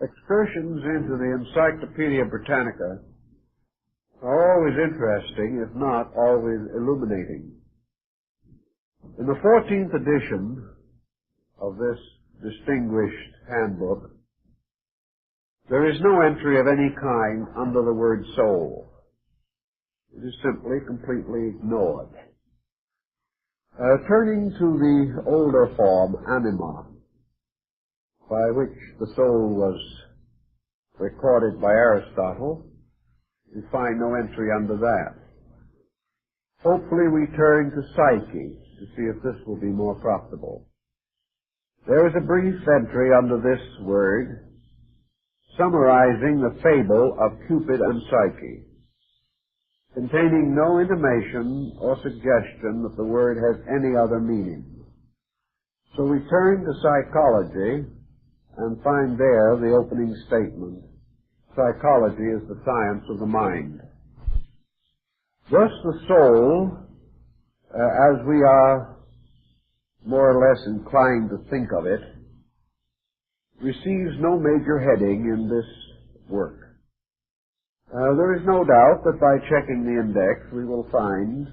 Excursions into the Encyclopedia Britannica are always interesting, if not always illuminating. In the 14th edition of this distinguished handbook, there is no entry of any kind under the word soul. It is simply completely ignored. Turning to the older form, anima, by which the soul was recorded by Aristotle, we find no entry under that. Hopefully we turn to psyche to see if this will be more profitable. There is a brief entry under this word summarizing the fable of Cupid and Psyche, containing no intimation or suggestion that the word has any other meaning. So we turn to psychology and find there the opening statement: psychology is the science of the mind. Thus the soul, as we are more or less inclined to think of it, receives no major heading in this work. There is no doubt that by checking the index we will find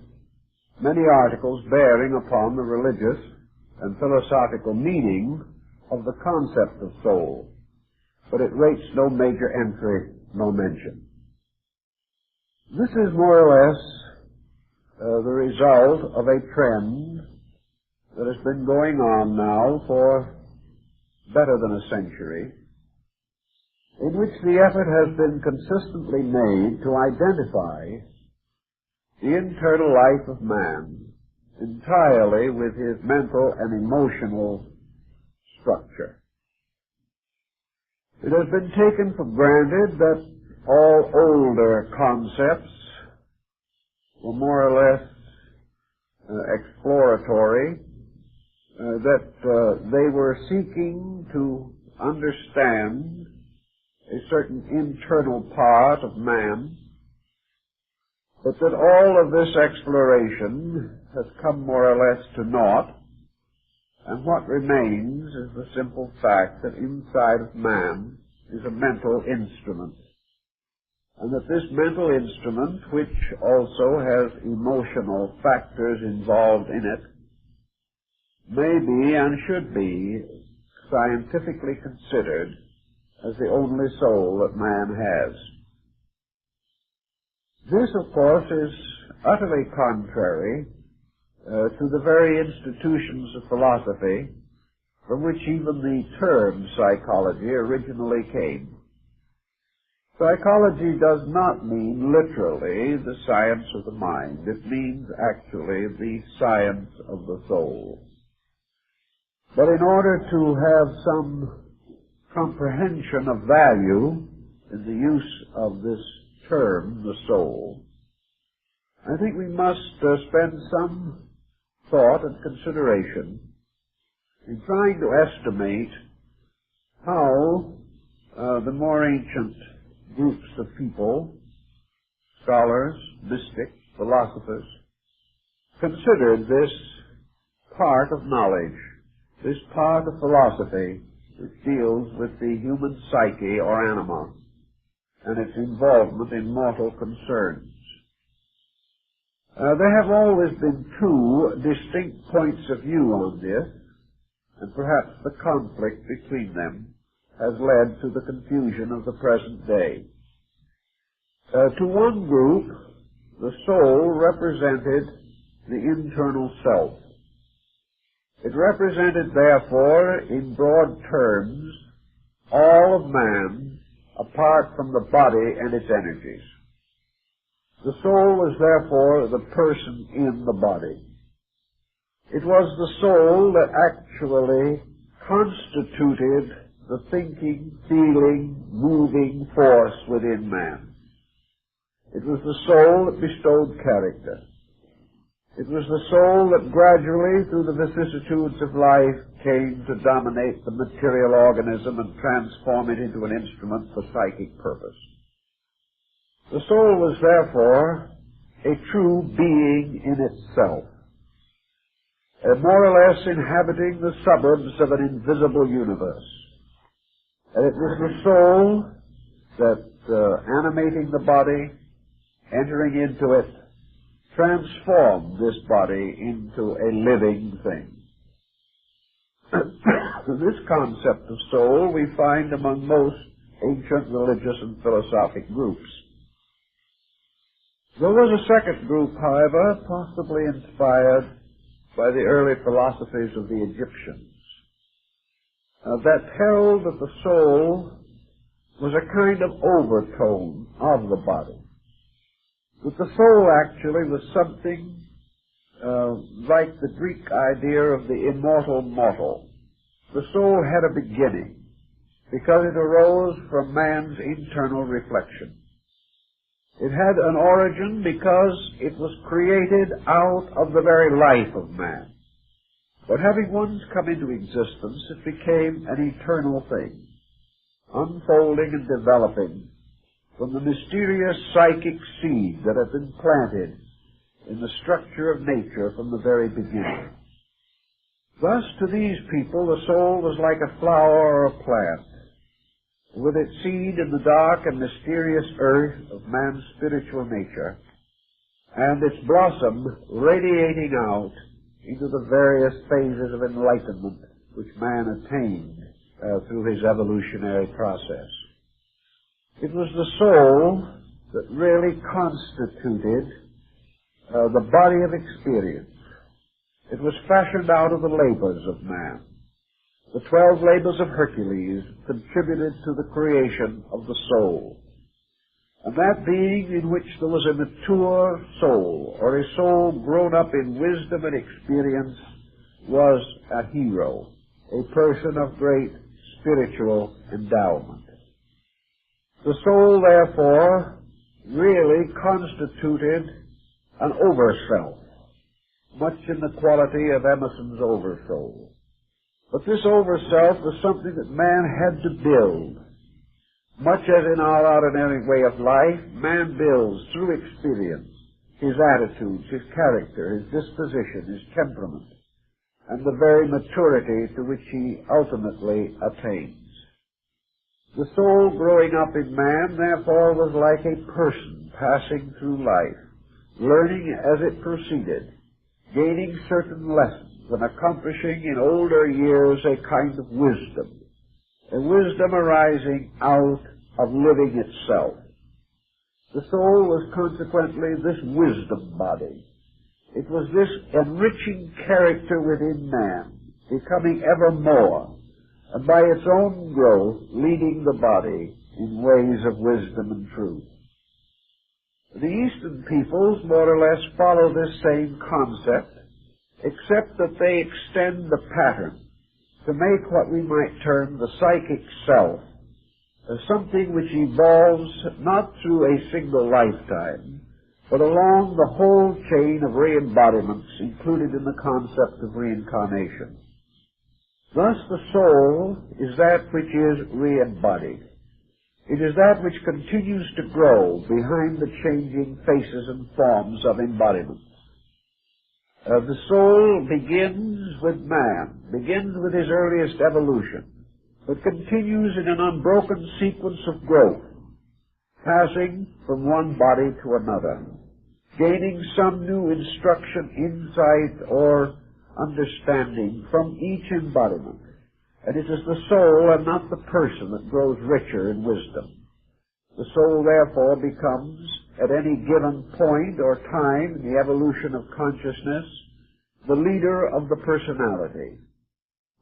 many articles bearing upon the religious and philosophical meaning of the concept of soul, but it rates no major entry, no mention. This is more or less the result of a trend that has been going on now for better than a century, in which the effort has been consistently made to identify the internal life of man entirely with his mental and emotional structure. It has been taken for granted that all older concepts were more or less exploratory, that they were seeking to understand a certain internal part of man, but that all of this exploration has come more or less to naught, and what remains is the simple fact that inside of man is a mental instrument, and that this mental instrument, which also has emotional factors involved in it, may be and should be scientifically considered as the only soul that man has. This, of course, is utterly contrary to the very institutions of philosophy from which even the term psychology originally came. Psychology does not mean literally the science of the mind. It means actually the science of the soul. But in order to have some comprehension of value in the use of this term, the soul, I think we must spend some thought and consideration in trying to estimate how the more ancient groups of people, scholars, mystics, philosophers, considered this part of knowledge, this part of philosophy which deals with the human psyche or anima and its involvement in mortal concerns. There have always been two distinct points of view on this, and perhaps the conflict between them has led to the confusion of the present day. To one group, the soul represented the internal self. It represented, therefore, in broad terms, all of man apart from the body and its energies. The soul was therefore the person in the body. It was the soul that actually constituted the thinking, feeling, moving force within man. It was the soul that bestowed character. It was the soul that gradually, through the vicissitudes of life, came to dominate the material organism and transform it into an instrument for psychic purpose. The soul was therefore a true being in itself, more or less inhabiting the suburbs of an invisible universe. And it was the soul that, animating the body, entering into it, transformed this body into a living thing. This concept of soul we find among most ancient religious and philosophic groups. There was a second group, however, possibly inspired by the early philosophies of the Egyptians, that held that the soul was a kind of overtone of the body. That the soul actually was something like the Greek idea of the immortal mortal. The soul had a beginning because it arose from man's internal reflection. It had an origin because it was created out of the very life of man. But having once come into existence, it became an eternal thing, unfolding and developing from the mysterious psychic seed that had been planted in the structure of nature from the very beginning. Thus, to these people, the soul was like a flower or a plant, with its seed in the dark and mysterious earth of man's spiritual nature, and its blossom radiating out into the various phases of enlightenment which man attained through his evolutionary process. It was the soul that really constituted the body of experience. It was fashioned out of the labors of man. The 12 labors of Hercules contributed to the creation of the soul. And that being in which there was a mature soul, or a soul grown up in wisdom and experience, was a hero, a person of great spiritual endowment. The soul, therefore, really constituted an overself, much in the quality of Emerson's oversoul. But this overself was something that man had to build. Much as in our ordinary way of life, man builds through experience his attitudes, his character, his disposition, his temperament, and the very maturity to which he ultimately attains. The soul growing up in man, therefore, was like a person passing through life, learning as it proceeded, gaining certain lessons, and accomplishing in older years a kind of wisdom, a wisdom arising out of living itself. The soul was consequently this wisdom body. It was this enriching character within man, becoming ever more, and by its own growth leading the body in ways of wisdom and truth. The Eastern peoples more or less follow this same concept, except that they extend the pattern to make what we might term the psychic self as something which evolves not through a single lifetime, but along the whole chain of re-embodiments included in the concept of reincarnation. Thus the soul is that which is re-embodied. It is that which continues to grow behind the changing faces and forms of embodiment. The soul begins with man, begins with his earliest evolution, but continues in an unbroken sequence of growth, passing from one body to another, gaining some new instruction, insight, or understanding from each embodiment. And it is the soul and not the person that grows richer in wisdom. The soul, therefore, becomes, at any given point or time in the evolution of consciousness, the leader of the personality.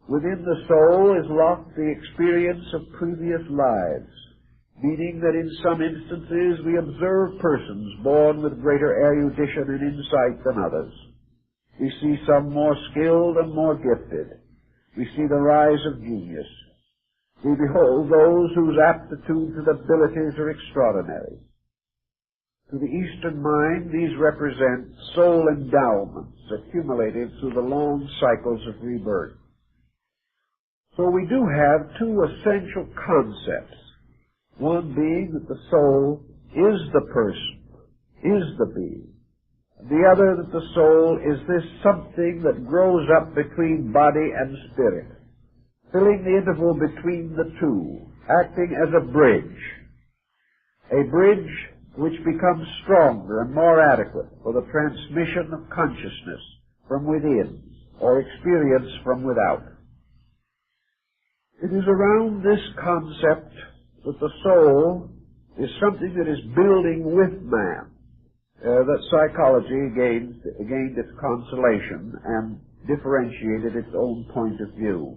Within the soul is locked the experience of previous lives, meaning that in some instances we observe persons born with greater erudition and insight than others. We see some more skilled and more gifted. We see the rise of genius. We behold those whose aptitudes and abilities are extraordinary. To the Eastern mind, these represent soul endowments accumulated through the long cycles of rebirth. So we do have two essential concepts, one being that the soul is the person, is the being, the other that the soul is this something that grows up between body and spirit, filling the interval between the two, acting as a bridge which becomes stronger and more adequate for the transmission of consciousness from within or experience from without. It is around this concept that the soul is something that is building with man that psychology gained its consolation and differentiated its own point of view.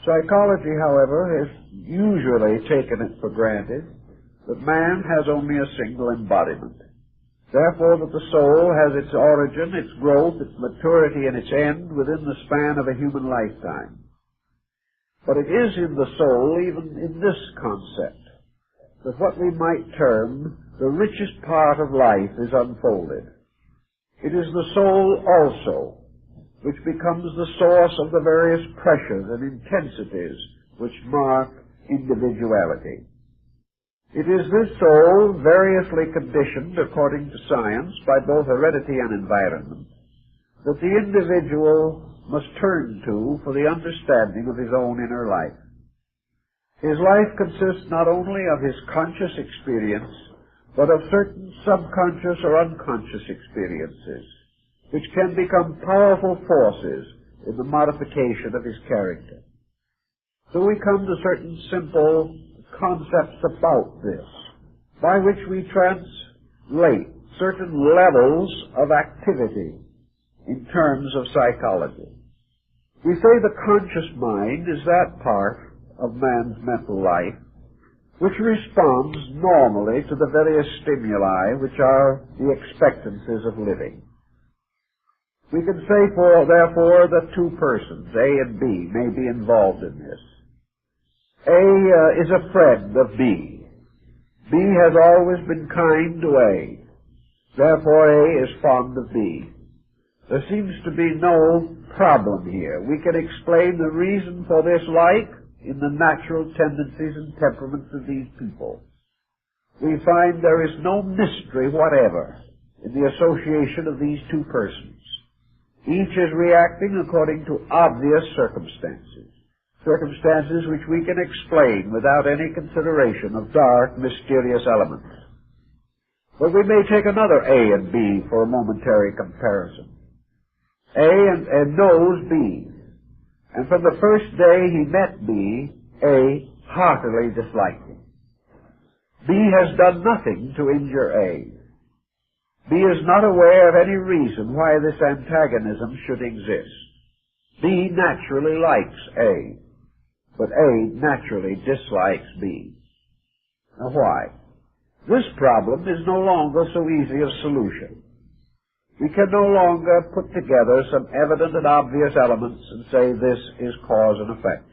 Psychology, however, has usually taken it for granted that man has only a single embodiment. Therefore, that the soul has its origin, its growth, its maturity, and its end within the span of a human lifetime. But it is in the soul, even in this concept, that what we might term the richest part of life is unfolded. It is the soul also which becomes the source of the various pressures and intensities which mark individuality. It is this soul, variously conditioned according to science by both heredity and environment, that the individual must turn to for the understanding of his own inner life. His life consists not only of his conscious experience, but of certain subconscious or unconscious experiences, which can become powerful forces in the modification of his character. So we come to certain simple concepts about this, by which we translate certain levels of activity in terms of psychology. We say the conscious mind is that part of man's mental life which responds normally to the various stimuli which are the expectancies of living. We can say, therefore, that two persons, A and B, may be involved in this. A is a friend of B. B has always been kind to A. Therefore, A is fond of B. There seems to be no problem here. We can explain the reason for this like in the natural tendencies and temperaments of these people. We find there is no mystery whatever in the association of these two persons. Each is reacting according to obvious circumstances which we can explain without any consideration of dark, mysterious elements. But we may take another A and B for a momentary comparison. A knows B, and from the first day he met B, A heartily disliked him. B has done nothing to injure A. B is not aware of any reason why this antagonism should exist. B naturally likes A, but A naturally dislikes B. Now why? This problem is no longer so easy of solution. We can no longer put together some evident and obvious elements and say this is cause and effect.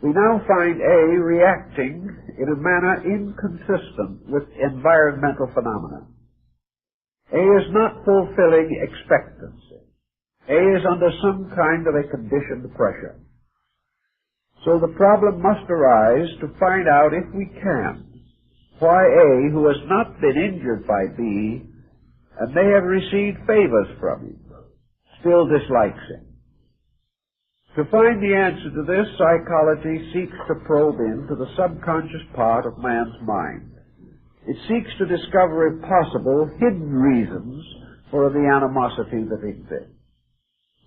We now find A reacting in a manner inconsistent with environmental phenomena. A is not fulfilling expectancy. A is under some kind of a conditioned pressure. So the problem must arise to find out, if we can, why A, who has not been injured by B, and may have received favors from him, still dislikes him. To find the answer to this, psychology seeks to probe into the subconscious part of man's mind. It seeks to discover, if possible, hidden reasons for the animosity that exists.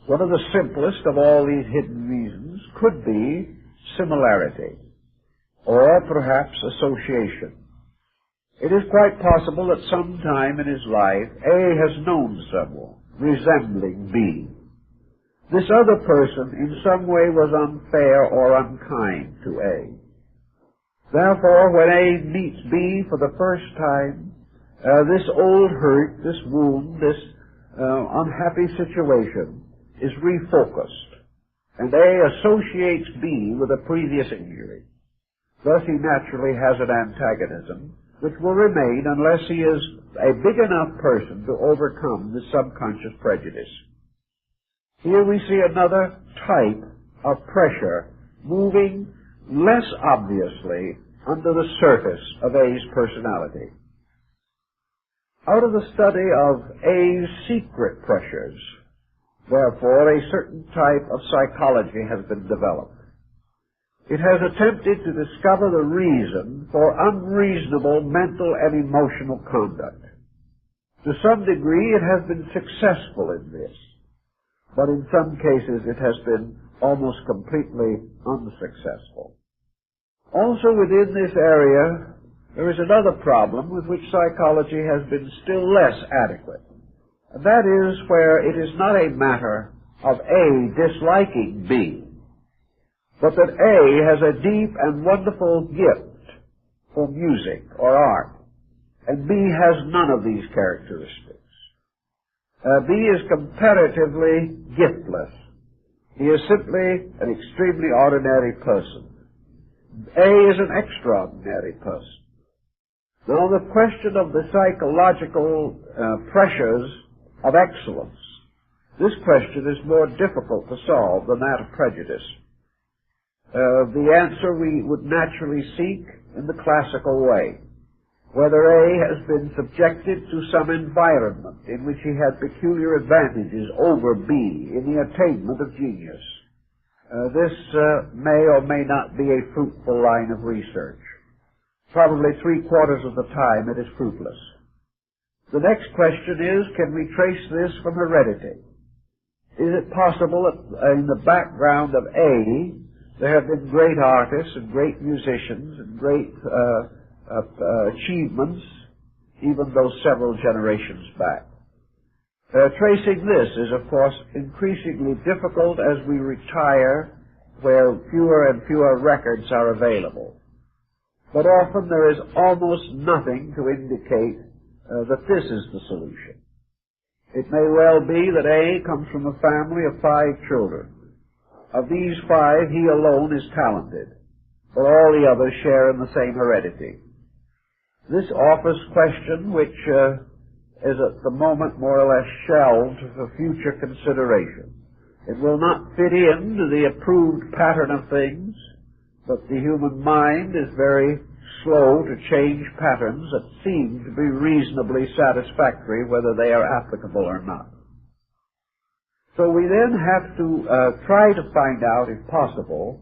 One of the simplest of all these hidden reasons could be similarity, or perhaps association. It is quite possible that sometime in his life, A has known someone resembling B. This other person in some way was unfair or unkind to A. Therefore, when A meets B for the first time, this old hurt, this wound, this unhappy situation is refocused, and A associates B with a previous injury. Thus he naturally has an antagonism which will remain unless he is a big enough person to overcome the subconscious prejudice. Here we see another type of pressure moving less obviously under the surface of A's personality. Out of the study of A's secret pressures, therefore, a certain type of psychology has been developed. It has attempted to discover the reason for unreasonable mental and emotional conduct. To some degree, it has been successful in this, but in some cases it has been almost completely unsuccessful. Also within this area, there is another problem with which psychology has been still less adequate. And that is where it is not a matter of A disliking B, but that A has a deep and wonderful gift for music or art, and B has none of these characteristics. B is comparatively giftless. He is simply an extremely ordinary person. A is an extraordinary person. Now, the question of the psychological pressures of excellence, this question is more difficult to solve than that of prejudice. The answer we would naturally seek in the classical way, whether A has been subjected to some environment in which he had peculiar advantages over B in the attainment of genius. This may or may not be a fruitful line of research. Probably 3/4 of the time it is fruitless. The next question is, can we trace this from heredity? Is it possible that in the background of A there have been great artists and great musicians and great achievements, even though several generations back? Tracing this is, of course, increasingly difficult as we retire where fewer and fewer records are available. But often there is almost nothing to indicate that this is the solution. It may well be that A comes from a family of 5 children. Of these 5, he alone is talented, but all the others share in the same heredity. This offers question which is at the moment more or less shelved for future consideration. It will not fit into the approved pattern of things, but the human mind is very slow to change patterns that seem to be reasonably satisfactory, whether they are applicable or not. So we then have to try to find out, if possible,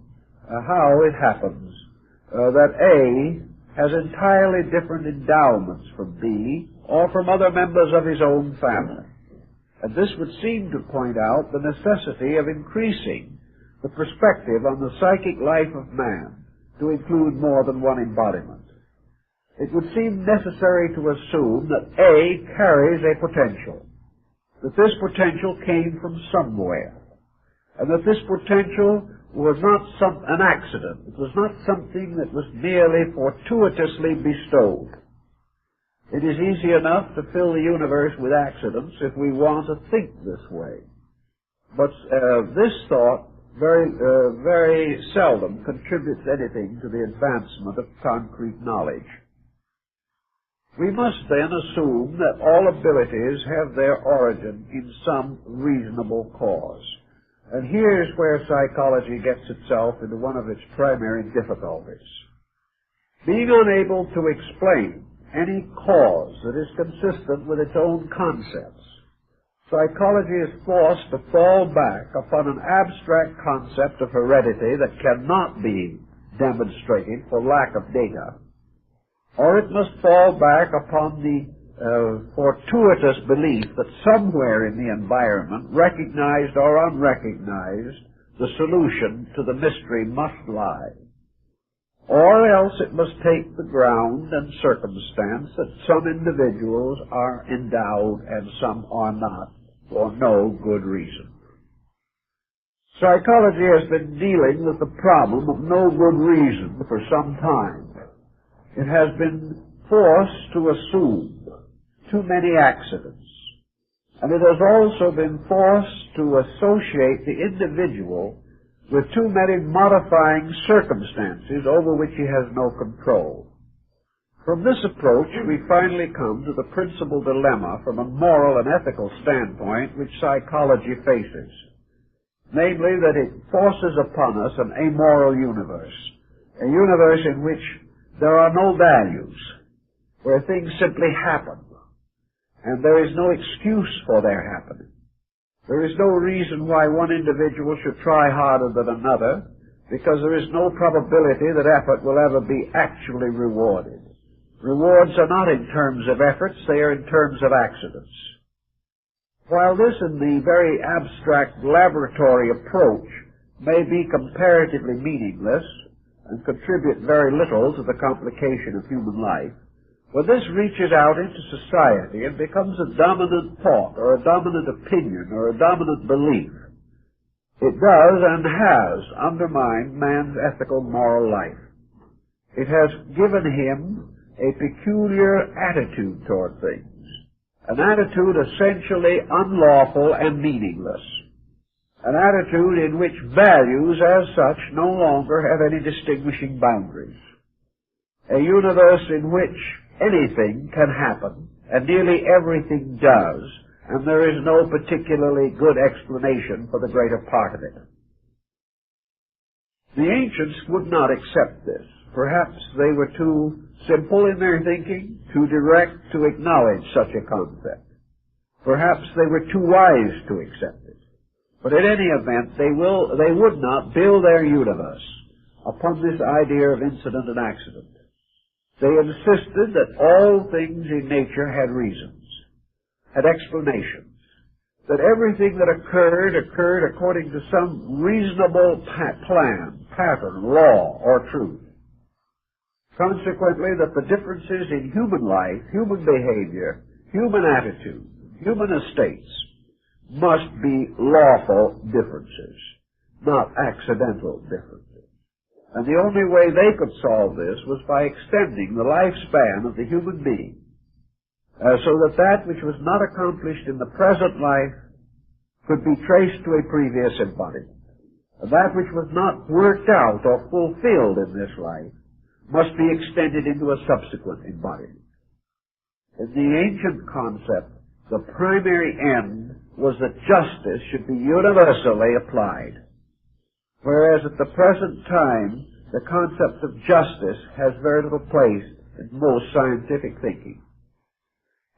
how it happens that A has entirely different endowments from B or from other members of his own family. And this would seem to point out the necessity of increasing the perspective on the psychic life of man to include more than one embodiment. It would seem necessary to assume that A carries a potential, that this potential came from somewhere, and that this potential was not an accident. It was not something that was merely fortuitously bestowed. It is easy enough to fill the universe with accidents if we want to think this way. But this thought very seldom contributes anything to the advancement of concrete knowledge. We must then assume that all abilities have their origin in some reasonable cause. And here's where psychology gets itself into one of its primary difficulties. Being unable to explain any cause that is consistent with its own concepts, psychology is forced to fall back upon an abstract concept of heredity that cannot be demonstrated for lack of data, or it must fall back upon the fortuitous belief that somewhere in the environment, recognized or unrecognized, the solution to the mystery must lie. Or else it must take the ground and circumstance that some individuals are endowed and some are not, for no good reason. Psychology has been dealing with the problem of no good reason for some time. It has been forced to assume too many accidents, and it has also been forced to associate the individual with too many modifying circumstances over which he has no control. From this approach, we finally come to the principal dilemma from a moral and ethical standpoint which psychology faces, namely that it forces upon us an amoral universe, a universe in which there are no values, where things simply happen, and there is no excuse for their happening. There is no reason why one individual should try harder than another, because there is no probability that effort will ever be actually rewarded. Rewards are not in terms of efforts, they are in terms of accidents. While this in the very abstract laboratory approach may be comparatively meaningless and contribute very little to the complication of human life, when this reaches out into society and becomes a dominant thought or a dominant opinion or a dominant belief, it does and has undermined man's ethical moral life. It has given him a peculiar attitude toward things, an attitude essentially unlawful and meaningless, an attitude in which values as such no longer have any distinguishing boundaries, a universe in which anything can happen, and nearly everything does, and there is no particularly good explanation for the greater part of it. The ancients would not accept this. Perhaps they were too simple in their thinking, too direct to acknowledge such a concept. Perhaps they were too wise to accept it. But in any event, they would not build their universe upon this idea of incident and accident. They insisted that all things in nature had reasons, had explanations, that everything that occurred according to some reasonable plan, pattern, law, or truth. Consequently, that the differences in human life, human behavior, human attitude, human estates must be lawful differences, not accidental differences. And the only way they could solve this was by extending the lifespan of the human being, so that which was not accomplished in the present life could be traced to a previous embodiment. And that which was not worked out or fulfilled in this life must be extended into a subsequent embodiment. In the ancient concept, the primary end was that justice should be universally applied. Whereas at the present time, the concept of justice has very little place in most scientific thinking.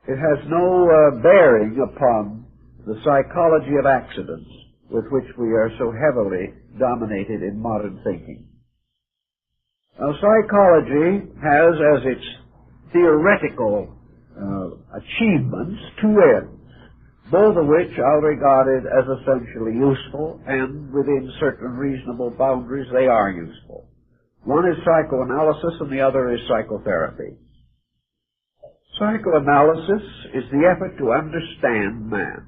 It has no bearing upon the psychology of accidents with which we are so heavily dominated in modern thinking. Now, psychology has as its theoretical achievements two ends, both of which are regarded as essentially useful, and within certain reasonable boundaries they are useful. One is psychoanalysis and the other is psychotherapy. Psychoanalysis is the effort to understand man,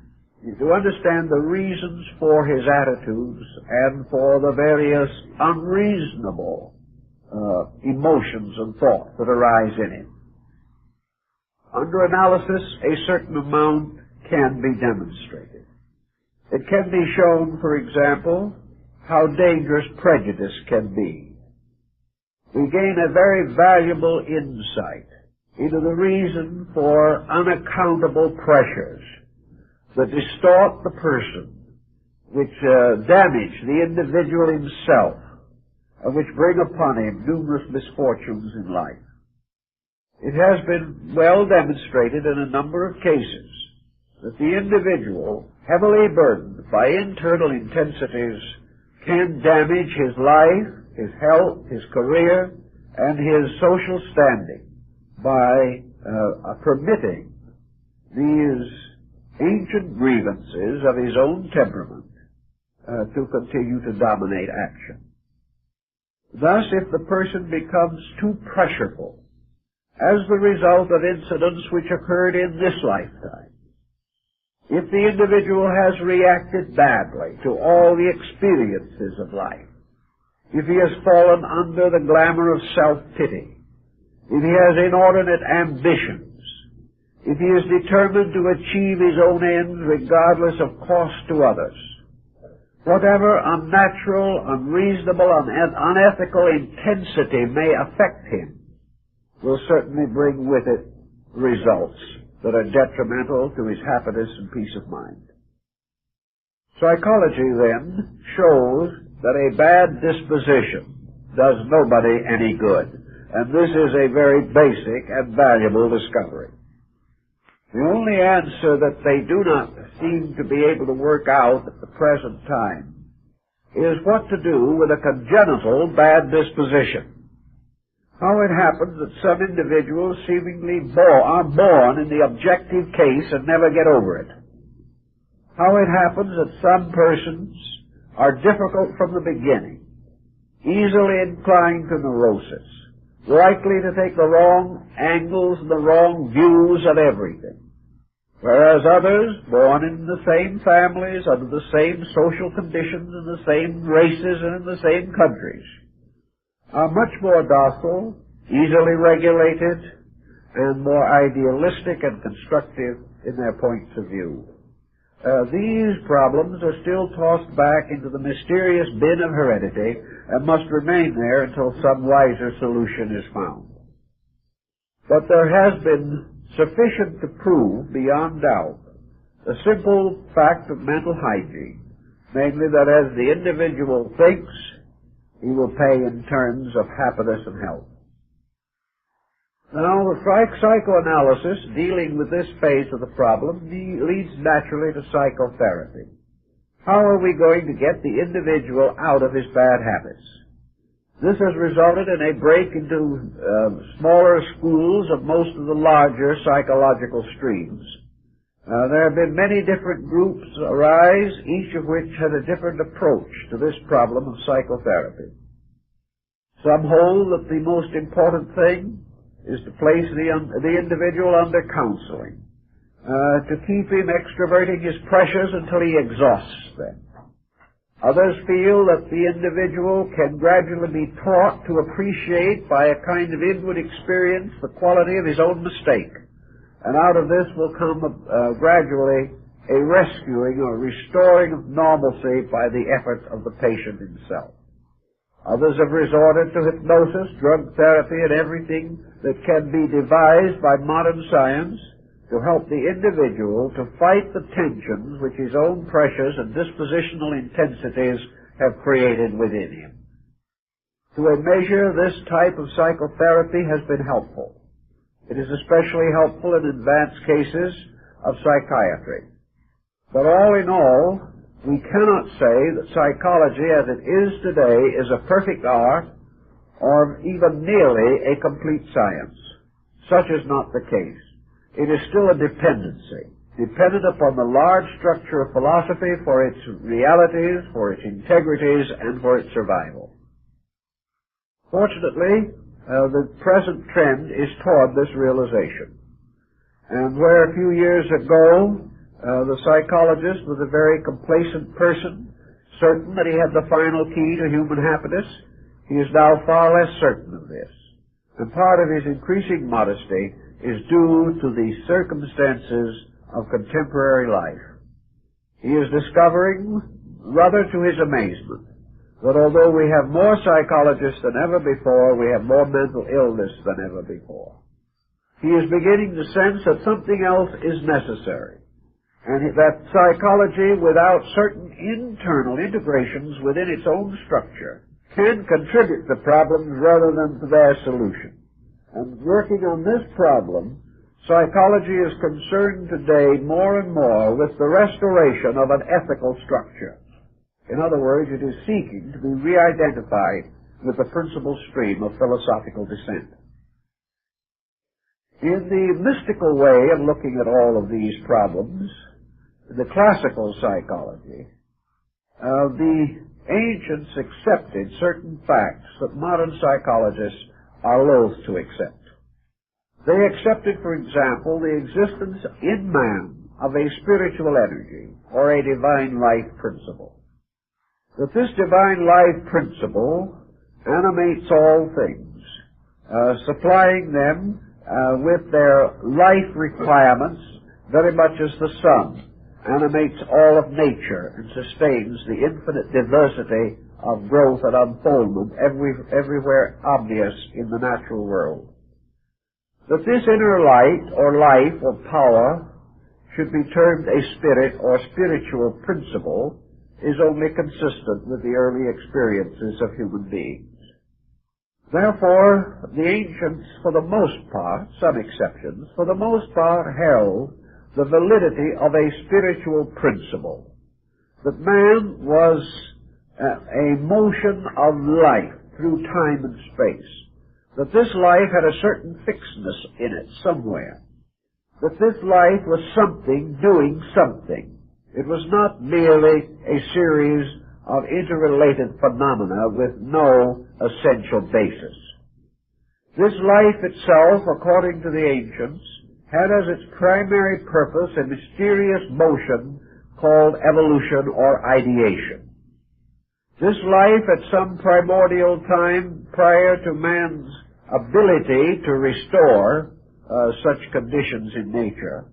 to understand the reasons for his attitudes and for the various unreasonable emotions and thoughts that arise in him. Under analysis, a certain amount can be demonstrated. It can be shown, for example, how dangerous prejudice can be. We gain a very valuable insight into the reason for unaccountable pressures that distort the person, which damage the individual himself, and which bring upon him numerous misfortunes in life. It has been well demonstrated in a number of cases that the individual, heavily burdened by internal intensities, can damage his life, his health, his career, and his social standing by permitting these ancient grievances of his own temperament to continue to dominate action. Thus, if the person becomes too pressureful as the result of incidents which occurred in this lifetime, if the individual has reacted badly to all the experiences of life, if he has fallen under the glamour of self-pity, if he has inordinate ambitions, if he is determined to achieve his own ends regardless of cost to others, whatever unnatural, unreasonable, and unethical intensity may affect him will certainly bring with it results that are detrimental to his happiness and peace of mind. Psychology, then, shows that a bad disposition does nobody any good, and this is a very basic and valuable discovery. The only answer that they do not seem to be able to work out at the present time is what to do with a congenital bad disposition. How it happens that some individuals seemingly are born in the objective case and never get over it. How it happens that some persons are difficult from the beginning, easily inclined to neurosis, likely to take the wrong angles and the wrong views of everything. Whereas others, born in the same families, under the same social conditions, in the same races, and in the same countries, are much more docile, easily regulated, and more idealistic and constructive in their points of view. These problems are still tossed back into the mysterious bin of heredity and must remain there until some wiser solution is found. But there has been sufficient to prove, beyond doubt, the simple fact of mental hygiene, namely that as the individual thinks, he will pay in terms of happiness and health. Now, the psychoanalysis dealing with this phase of the problem leads naturally to psychotherapy. How are we going to get the individual out of his bad habits? This has resulted in a break into smaller schools of most of the larger psychological streams. There have been many different groups arise, each of which has a different approach to this problem of psychotherapy. Some hold that the most important thing is to place the individual under counseling, to keep him extroverting his pressures until he exhausts them. Others feel that the individual can gradually be taught to appreciate by a kind of inward experience the quality of his own mistake, and out of this will come gradually a rescuing or restoring of normalcy by the effort of the patient himself. Others have resorted to hypnosis, drug therapy, and everything that can be devised by modern science to help the individual to fight the tensions which his own pressures and dispositional intensities have created within him. To a measure, this type of psychotherapy has been helpful. It is especially helpful in advanced cases of psychiatry. But all in all, we cannot say that psychology as it is today is a perfect art or even nearly a complete science. Such is not the case. It is still a dependency, dependent upon the large structure of philosophy for its realities, for its integrities, and for its survival. Fortunately, the present trend is toward this realization. And where a few years ago the psychologist was a very complacent person, certain that he had the final key to human happiness, he is now far less certain of this. And part of his increasing modesty is due to the circumstances of contemporary life. He is discovering, rather to his amazement, that although we have more psychologists than ever before, we have more mental illness than ever before. He is beginning to sense that something else is necessary, and that psychology, without certain internal integrations within its own structure, can contribute to problems rather than to their solution. And working on this problem, psychology is concerned today more and more with the restoration of an ethical structure. In other words, it is seeking to be re-identified with the principal stream of philosophical descent. In the mystical way of looking at all of these problems, the classical psychology, the ancients accepted certain facts that modern psychologists are loath to accept. They accepted, for example, the existence in man of a spiritual energy or a divine life principle. That this divine life principle animates all things, supplying them with their life requirements very much as the sun animates all of nature and sustains the infinite diversity of growth and unfoldment everywhere obvious in the natural world. That this inner light or life or power should be termed a spirit or spiritual principle is only consistent with the early experiences of human beings. Therefore, the ancients, for the most part, some exceptions, for the most part held the validity of a spiritual principle, that man was a motion of life through time and space, that this life had a certain fixedness in it somewhere, that this life was something doing something. It was not merely a series of interrelated phenomena with no essential basis. This life itself, according to the ancients, had as its primary purpose a mysterious motion called evolution or ideation. This life at some primordial time prior to man's ability to restore such conditions in nature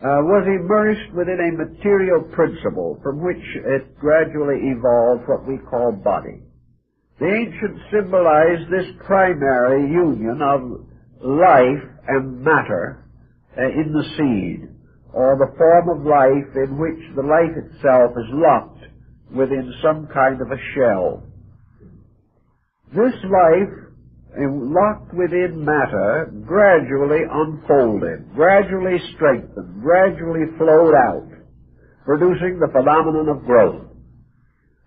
was immersed within a material principle from which it gradually evolved what we call body. The ancients symbolized this primary union of life and matter in the seed, or the form of life in which the life itself is locked within some kind of a shell. This life, locked within matter, gradually unfolded, gradually strengthened, gradually flowed out, producing the phenomenon of growth.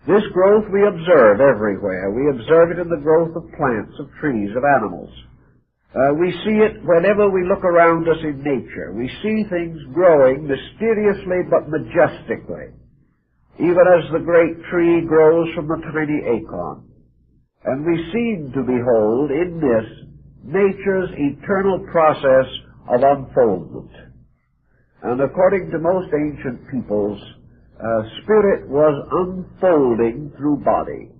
This growth we observe everywhere. We observe it in the growth of plants, of trees, of animals. We see it whenever we look around us in nature. We see things growing mysteriously but majestically, even as the great tree grows from the tiny acorn. And we seem to behold in this nature's eternal process of unfoldment. And according to most ancient peoples, spirit was unfolding through body.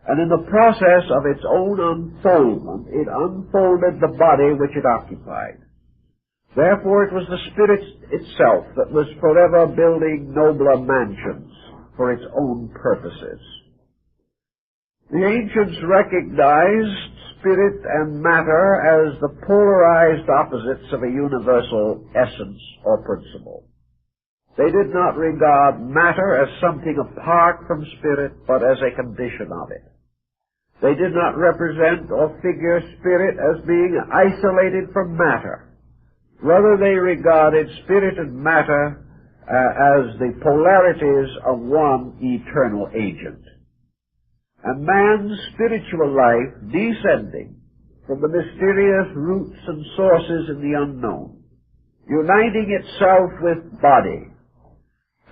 And in the process of its own unfoldment, it unfolded the body which it occupied. Therefore, it was the spirit itself that was forever building nobler mansions for its own purposes. The ancients recognized spirit and matter as the polarized opposites of a universal essence or principle. They did not regard matter as something apart from spirit, but as a condition of it. They did not represent or figure spirit as being isolated from matter. Rather, they regarded spirit and matter as the polarities of one eternal agent. And man's spiritual life, descending from the mysterious roots and sources in the unknown, uniting itself with body,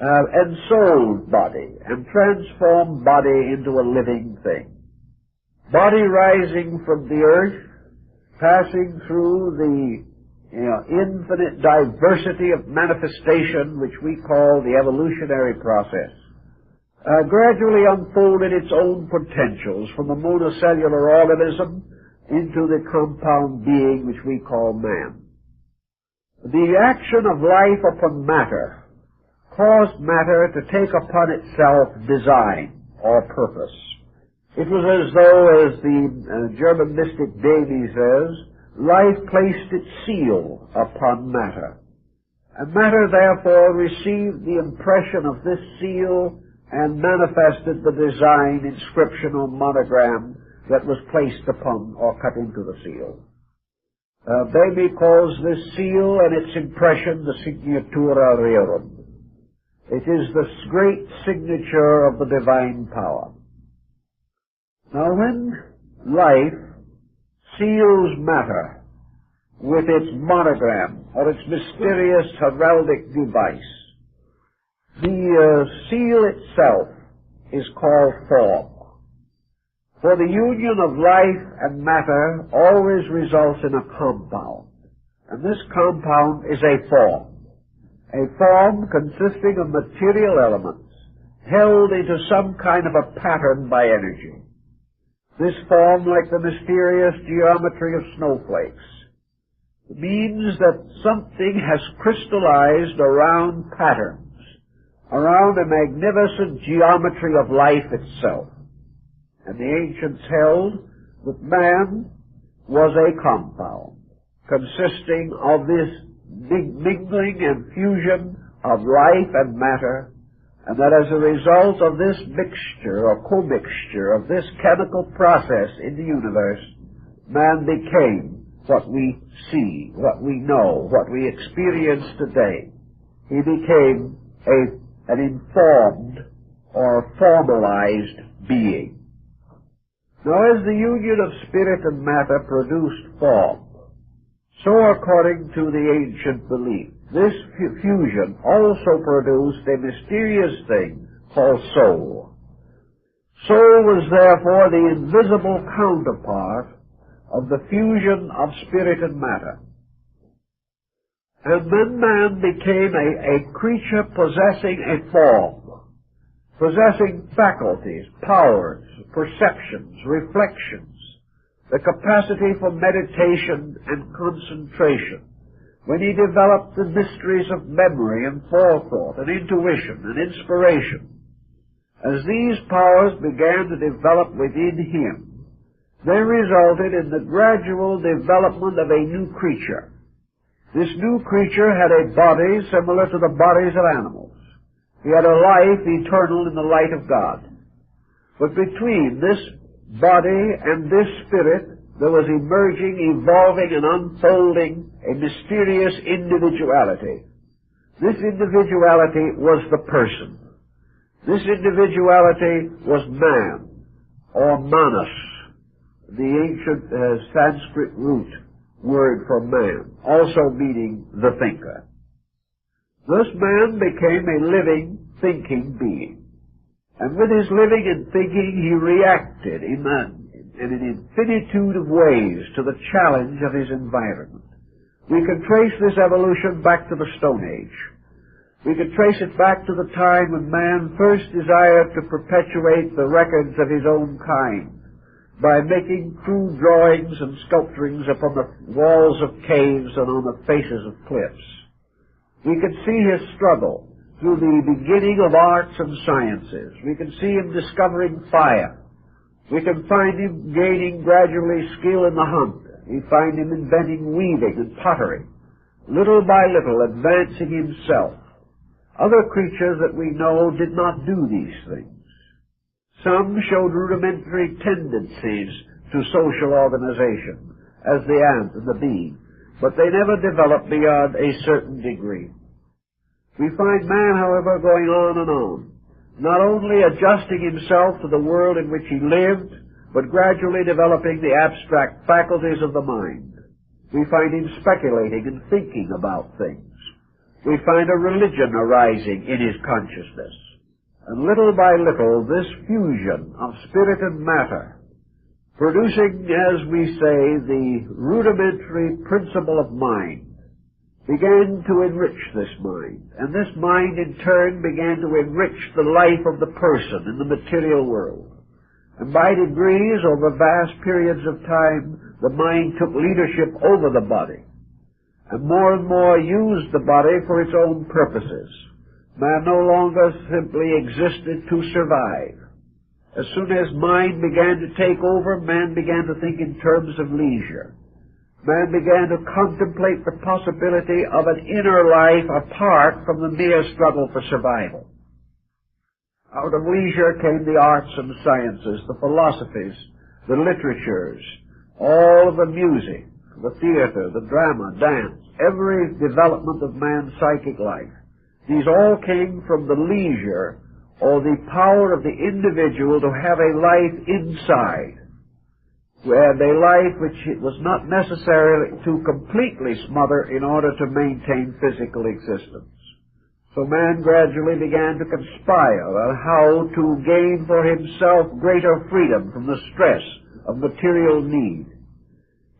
ensouled body, and transformed body into a living thing. Body rising from the earth, passing through the infinite diversity of manifestation, which we call the evolutionary process, gradually unfolded its own potentials from the monocellular organism into the compound being which we call man. The action of life upon matter caused matter to take upon itself design or purpose. It was as though, as the German mystic Davy says, life placed its seal upon matter. And matter therefore received the impression of this seal and manifested the design, inscription, or monogram that was placed upon or cut into the seal. Davy calls this seal and its impression the signatura rerum. It is the great signature of the divine power. Now, when life seals matter with its monogram or its mysterious heraldic device, the seal itself is called form. For the union of life and matter always results in a compound, and this compound is a form consisting of material elements held into some kind of a pattern by energy. This form, like the mysterious geometry of snowflakes, means that something has crystallized around patterns, around a magnificent geometry of life itself. And the ancients held that man was a compound consisting of this mingling and fusion of life and matter, and that as a result of this mixture or commixture of this chemical process in the universe, man became what we see, what we know, what we experience today. He became an informed or formalized being. Now, as the union of spirit and matter produced form, so according to the ancient belief, this fusion also produced a mysterious thing called soul. Soul was therefore the invisible counterpart of the fusion of spirit and matter. And then man became a creature possessing a form, possessing faculties, powers, perceptions, reflections, the capacity for meditation and concentration, when he developed the mysteries of memory and forethought and intuition and inspiration. As these powers began to develop within him, they resulted in the gradual development of a new creature. This new creature had a body similar to the bodies of animals. He had a life eternal in the light of God. But between this body and this spirit, there was emerging, evolving, and unfolding a mysterious individuality. This individuality was the person. This individuality was man, or manas, the ancient Sanskrit root word for man, also meaning the thinker. Thus man became a living, thinking being. And with his living and thinking, he reacted in an infinitude of ways to the challenge of his environment. We can trace this evolution back to the Stone Age. We can trace it back to the time when man first desired to perpetuate the records of his own kind by making crude drawings and sculpturings upon the walls of caves and on the faces of cliffs. We can see his struggle through the beginning of arts and sciences. We can see him discovering fire. We can find him gaining gradually skill in the hunt. We find him inventing weaving and pottery, little by little advancing himself. Other creatures that we know did not do these things. Some showed rudimentary tendencies to social organization, as the ant and the bee, but they never developed beyond a certain degree. We find man, however, going on and on, not only adjusting himself to the world in which he lived, but gradually developing the abstract faculties of the mind. We find him speculating and thinking about things. We find a religion arising in his consciousness. And little by little, this fusion of spirit and matter, producing, as we say, the rudimentary principle of mind, began to enrich this mind. And this mind, in turn, began to enrich the life of the person in the material world. And by degrees, over vast periods of time, the mind took leadership over the body, and more used the body for its own purposes. Man no longer simply existed to survive. As soon as mind began to take over, man began to think in terms of leisure. Man began to contemplate the possibility of an inner life apart from the mere struggle for survival. Out of leisure came the arts and sciences, the philosophies, the literatures, all of the music, the theater, the drama, dance, every development of man's psychic life. These all came from the leisure or the power of the individual to have a life inside, where a life which it was not necessary to completely smother in order to maintain physical existence. So man gradually began to conspire on how to gain for himself greater freedom from the stress of material need.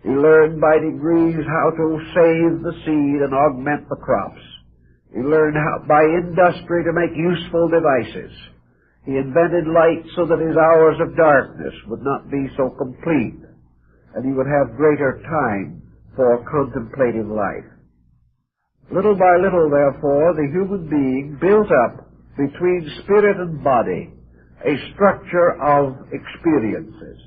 He learned by degrees how to save the seed and augment the crops. He learned how, by industry, to make useful devices. He invented light so that his hours of darkness would not be so complete, and he would have greater time for contemplative life. Little by little, therefore, the human being built up between spirit and body a structure of experiences,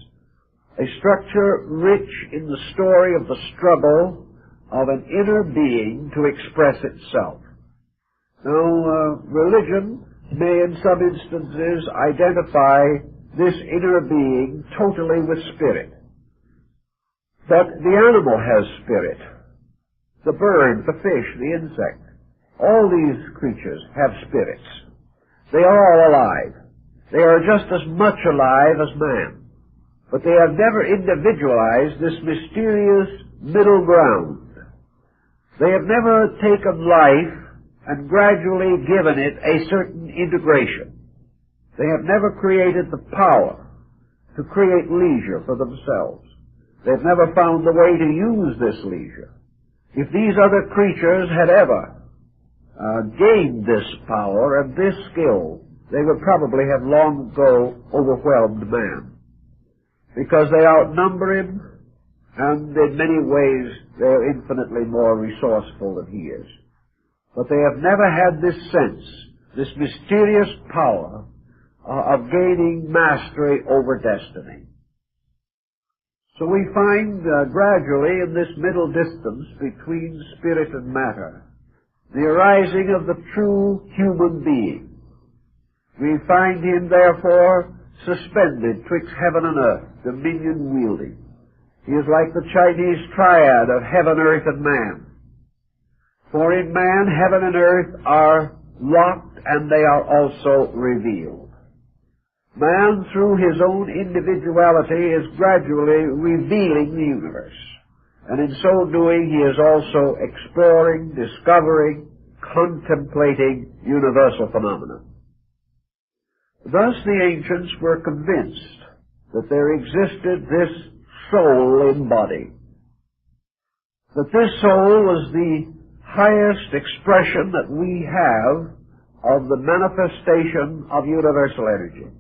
a structure rich in the story of the struggle of an inner being to express itself. Now, religion may in some instances identify this inner being totally with spirit. But the animal has spirit. The bird, the fish, the insect, all these creatures have spirits. They are all alive. They are just as much alive as man. But they have never individualized this mysterious middle ground. They have never taken life and gradually given it a certain integration. They have never created the power to create leisure for themselves. They've never found the way to use this leisure. If these other creatures had ever gained this power and this skill, they would probably have long ago overwhelmed man, because they outnumber him, and in many ways they are infinitely more resourceful than he is. But they have never had this sense, this mysterious power of gaining mastery over destiny. So we find gradually in this middle distance between spirit and matter the arising of the true human being. We find him therefore suspended twixt heaven and earth, dominion wielding. He is like the Chinese triad of heaven, earth, and man. For in man, heaven and earth are locked and they are also revealed. Man, through his own individuality, is gradually revealing the universe. And in so doing, he is also exploring, discovering, contemplating universal phenomena. Thus the ancients were convinced that there existed this soul in body, that this soul was the highest expression that we have of the manifestation of universal energy,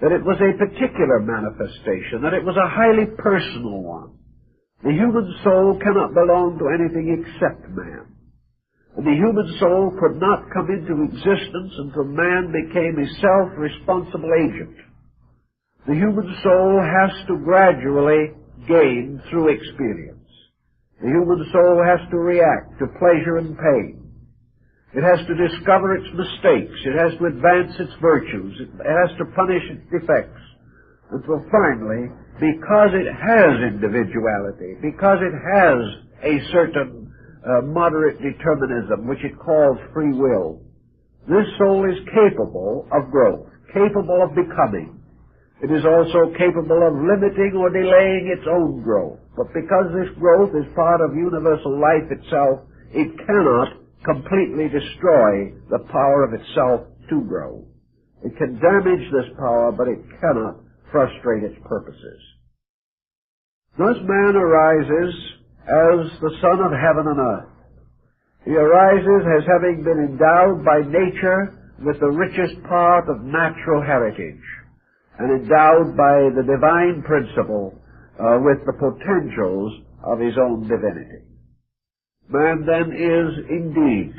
that it was a particular manifestation, that it was a highly personal one. The human soul cannot belong to anything except man. And the human soul could not come into existence until man became a self-responsible agent. The human soul has to gradually gain through experience. The human soul has to react to pleasure and pain. It has to discover its mistakes. It has to advance its virtues. It has to punish its defects. Until finally, because it has individuality, because it has a certain moderate determinism, which it calls free will, this soul is capable of growth, capable of becoming. It is also capable of limiting or delaying its own growth. But because this growth is part of universal life itself, it cannot completely destroy the power of itself to grow. It can damage this power, but it cannot frustrate its purposes. Thus man arises as the Son of heaven and earth. He arises as having been endowed by nature with the richest part of natural heritage, and endowed by the divine principle with the potentials of his own divinity. Man then is indeed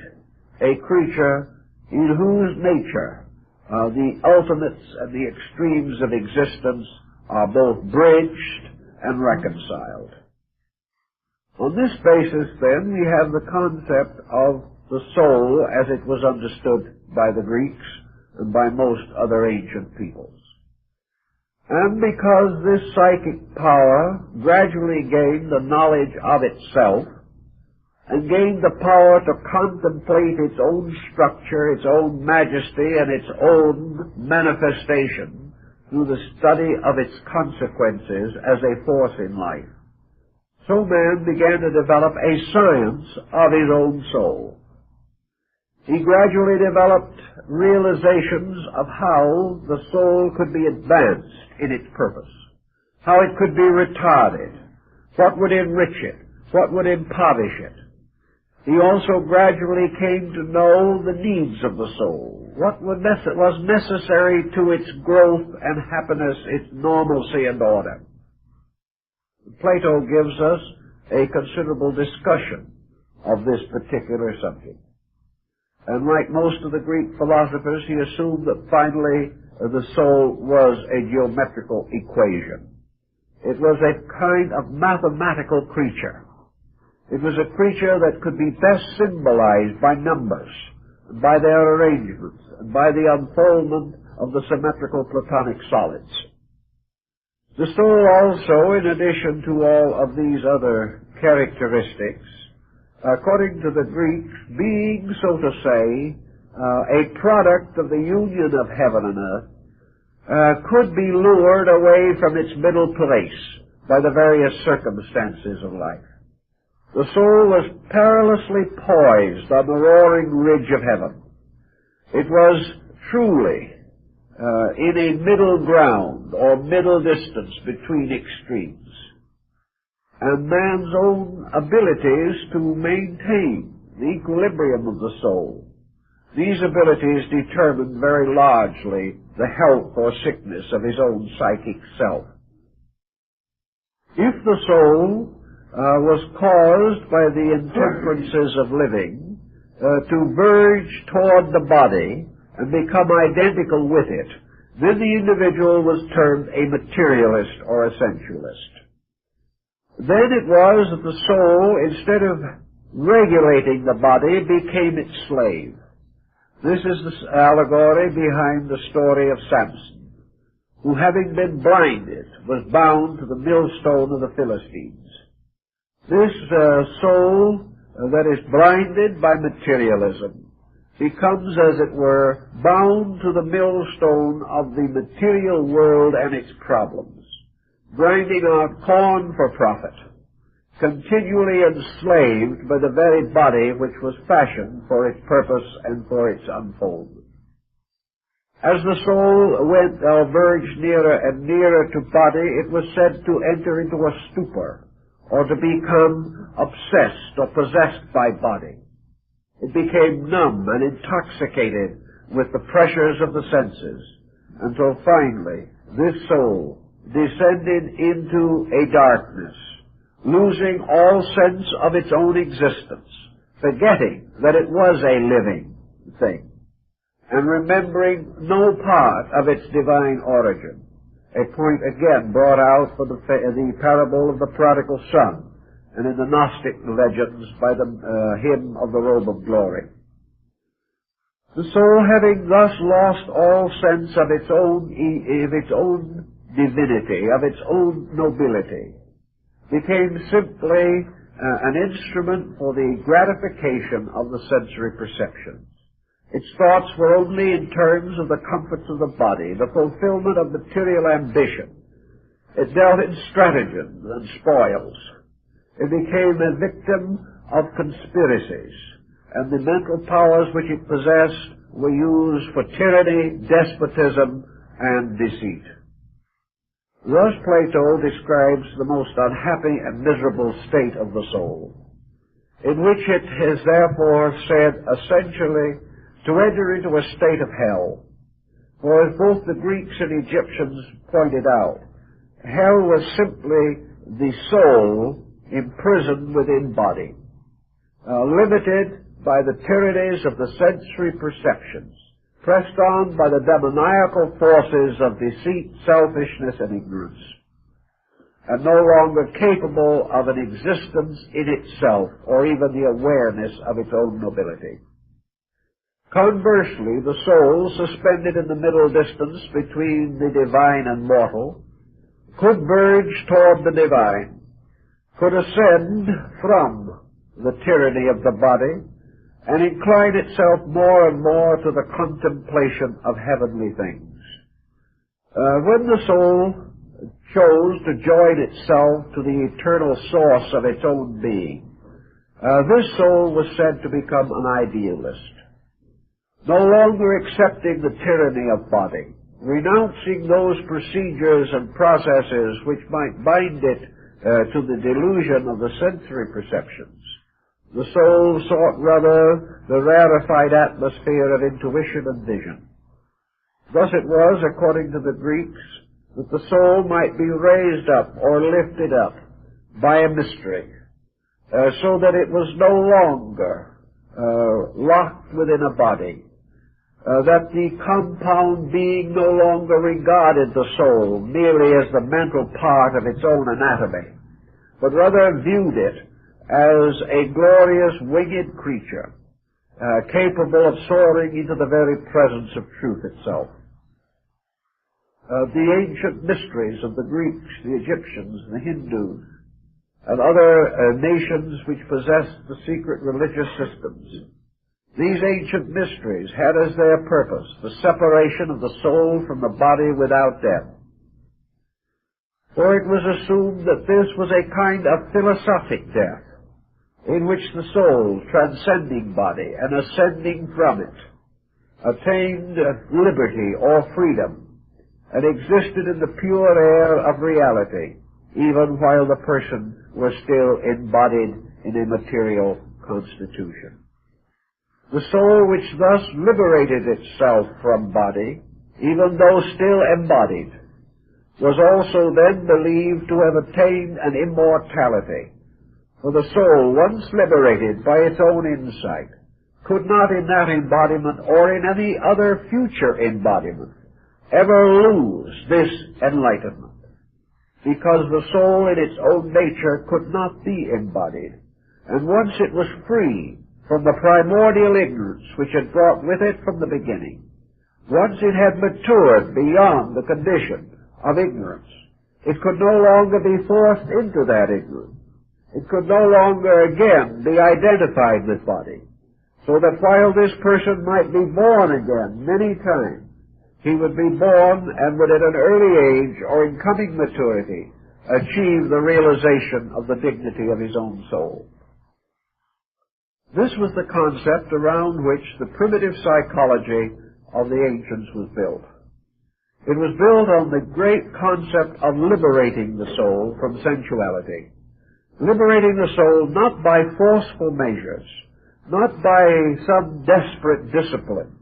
a creature in whose nature the ultimates and the extremes of existence are both bridged and reconciled. On this basis, then, we have the concept of the soul as it was understood by the Greeks and by most other ancient peoples. And because this psychic power gradually gained the knowledge of itself and gained the power to contemplate its own structure, its own majesty, and its own manifestation through the study of its consequences as a force in life, so man began to develop a science of his own soul. He gradually developed realizations of how the soul could be advanced in its purpose, how it could be retarded, what would enrich it, what would impoverish it. He also gradually came to know the needs of the soul, what was necessary to its growth and happiness, its normalcy and order. Plato gives us a considerable discussion of this particular subject. And like most of the Greek philosophers, he assumed that finally the soul was a geometrical equation. It was a kind of mathematical creature. It was a creature that could be best symbolized by numbers, by their arrangements, and by the unfoldment of the symmetrical Platonic solids. The soul also, in addition to all of these other characteristics, according to the Greeks, being, so to say, a product of the union of heaven and earth, could be lured away from its middle place by the various circumstances of life. The soul was perilously poised on the roaring ridge of heaven. It was truly in a middle ground or middle distance between extremes. And man's own abilities to maintain the equilibrium of the soul, these abilities determined very largely the health or sickness of his own psychic self. If the soul was caused by the intemperances of living to verge toward the body and become identical with it, then the individual was termed a materialist or a sensualist. Then it was that the soul, instead of regulating the body, became its slave. This is the allegory behind the story of Samson, who, having been blinded, was bound to the millstone of the Philistines. This soul that is blinded by materialism becomes, as it were, bound to the millstone of the material world and its problems, grinding out corn for profit, continually enslaved by the very body which was fashioned for its purpose and for its unfoldment. As the soul went or verged nearer and nearer to body, it was said to enter into a stupor, or to become obsessed or possessed by body. It became numb and intoxicated with the pressures of the senses, until finally this soul descended into a darkness, losing all sense of its own existence, forgetting that it was a living thing, and remembering no part of its divine origin. A point again brought out for the parable of the prodigal son, and in the Gnostic Legends by the hymn of the robe of glory. The soul, having thus lost all sense of its own divinity, of its own nobility, became simply an instrument for the gratification of the sensory perceptions. Its thoughts were only in terms of the comforts of the body, the fulfillment of material ambition. It dealt in stratagems and spoils. It became a victim of conspiracies, and the mental powers which it possessed were used for tyranny, despotism, and deceit. Thus Plato describes the most unhappy and miserable state of the soul, in which it is therefore said essentially to enter into a state of hell. For as both the Greeks and Egyptians pointed out, hell was simply the soul imprisoned within body, limited by the tyrannies of the sensory perceptions, pressed on by the demoniacal forces of deceit, selfishness, and ignorance, and no longer capable of an existence in itself or even the awareness of its own nobility. Conversely, the soul, suspended in the middle distance between the divine and mortal, could verge toward the divine, could ascend from the tyranny of the body, and incline itself more and more to the contemplation of heavenly things. When the soul chose to join itself to the eternal source of its own being, this soul was said to become an idealist, no longer accepting the tyranny of body, renouncing those procedures and processes which might bind it to the delusion of the sensory perceptions. The soul sought rather the rarefied atmosphere of intuition and vision. Thus it was, according to the Greeks, that the soul might be raised up or lifted up by a mystery, so that it was no longer locked within a body, that the compound being no longer regarded the soul merely as the mental part of its own anatomy, but rather viewed it as a glorious winged creature, capable of soaring into the very presence of truth itself. The ancient mysteries of the Greeks, the Egyptians, the Hindus, and other nations which possessed the secret religious systems These ancient mysteries had as their purpose the separation of the soul from the body without death. For it was assumed that this was a kind of philosophic death, in which the soul, transcending body and ascending from it, attained liberty or freedom, and existed in the pure air of reality, even while the person was still embodied in a material constitution. The soul which thus liberated itself from body, even though still embodied, was also then believed to have attained an immortality. For the soul, once liberated by its own insight, could not in that embodiment or in any other future embodiment ever lose this enlightenment, because the soul in its own nature could not be embodied, and once it was free from the primordial ignorance which had brought with it from the beginning, once it had matured beyond the condition of ignorance, it could no longer be forced into that ignorance. It could no longer again be identified with body, so that while this person might be born again many times, he would be born and would at an early age or in coming maturity achieve the realization of the dignity of his own soul. This was the concept around which the primitive psychology of the ancients was built. It was built on the great concept of liberating the soul from sensuality. Liberating the soul not by forceful measures, not by some desperate discipline,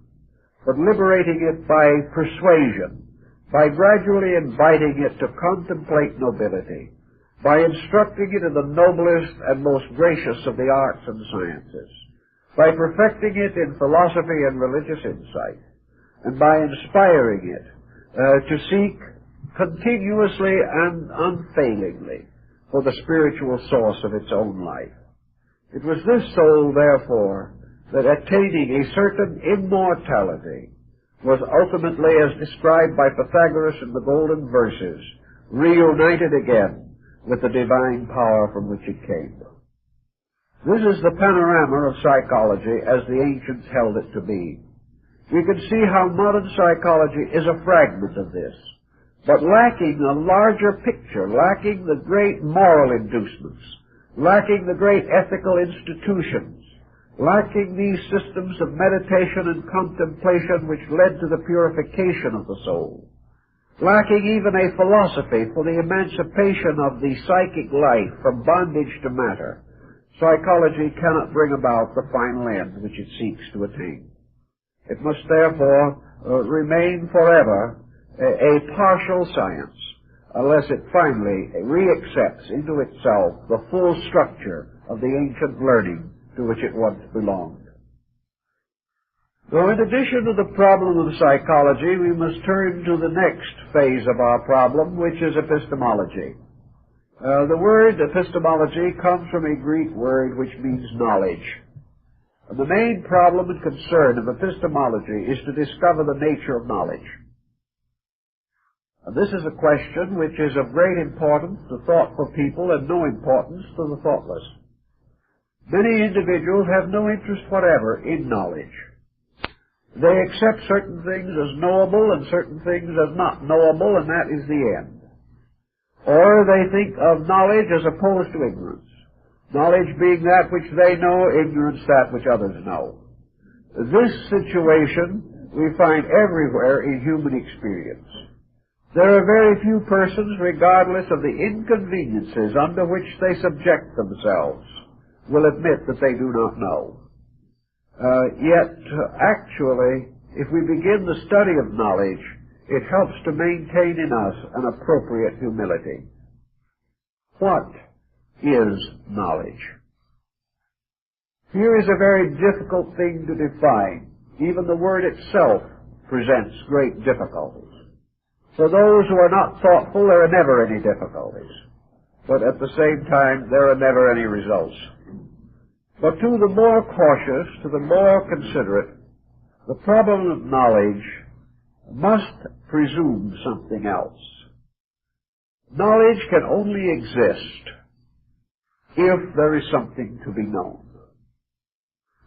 but liberating it by persuasion, by gradually inviting it to contemplate nobility, by instructing it in the noblest and most gracious of the arts and sciences, by perfecting it in philosophy and religious insight, and by inspiring it to seek continuously and unfailingly for the spiritual source of its own life. It was this soul, therefore, that attaining a certain immortality was ultimately, as described by Pythagoras in the Golden Verses, reunited again with the divine power from which it came. This is the panorama of psychology as the ancients held it to be. We can see how modern psychology is a fragment of this, but lacking a larger picture, lacking the great moral inducements, lacking the great ethical institutions, lacking these systems of meditation and contemplation which led to the purification of the soul, lacking even a philosophy for the emancipation of the psychic life from bondage to matter. Psychology cannot bring about the final end which it seeks to attain. It must therefore remain forever a partial science, unless it finally re-accepts into itself the full structure of the ancient learning to which it once belonged. So in addition to the problem of psychology, we must turn to the next phase of our problem, which is epistemology. The word epistemology comes from a Greek word which means knowledge. And the main problem and concern of epistemology is to discover the nature of knowledge. And this is a question which is of great importance to thoughtful people and no importance to the thoughtless. Many individuals have no interest whatever in knowledge. They accept certain things as knowable and certain things as not knowable, and that is the end. Or they think of knowledge as opposed to ignorance. Knowledge being that which they know, ignorance that which others know. This situation we find everywhere in human experience. There are very few persons, regardless of the inconveniences under which they subject themselves, will admit that they do not know. Yet, actually, if we begin the study of knowledge, it helps to maintain in us an appropriate humility. What is knowledge? Here is a very difficult thing to define. Even the word itself presents great difficulties. For those who are not thoughtful, there are never any difficulties. But at the same time, there are never any results. But to the more cautious, to the more considerate, the problem of knowledge must presume something else. Knowledge can only exist if there is something to be known.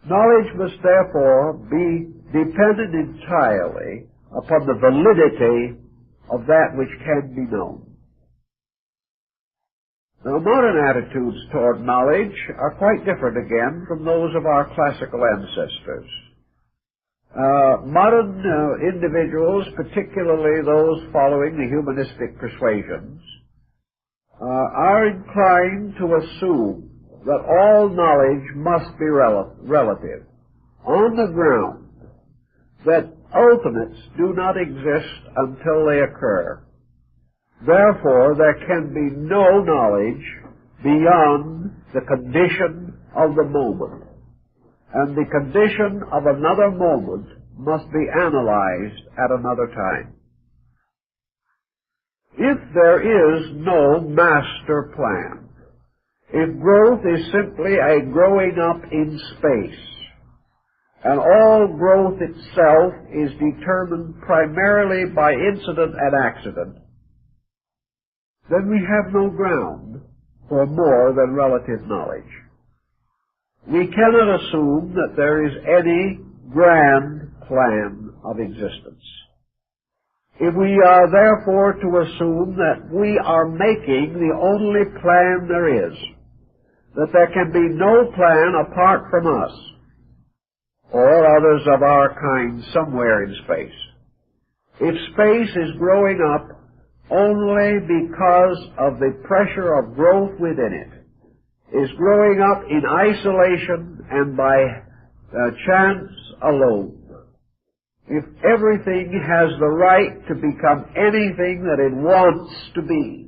Knowledge must therefore be dependent entirely upon the validity of that which can be known. Now, modern attitudes toward knowledge are quite different again from those of our classical ancestors. Modern individuals, particularly those following the humanistic persuasions, are inclined to assume that all knowledge must be relative, on the ground that ultimates do not exist until they occur. Therefore, there can be no knowledge beyond the condition of the moment, and the condition of another moment must be analyzed at another time. If there is no master plan, if growth is simply a growing up in space, and all growth itself is determined primarily by incident and accident, then we have no ground for more than relative knowledge. We cannot assume that there is any grand plan of existence. If we are therefore to assume that we are making the only plan there is, that there can be no plan apart from us, or others of our kind somewhere in space, if space is growing up only because of the pressure of growth within it, is growing up in isolation and by chance alone, if everything has the right to become anything that it wants to be,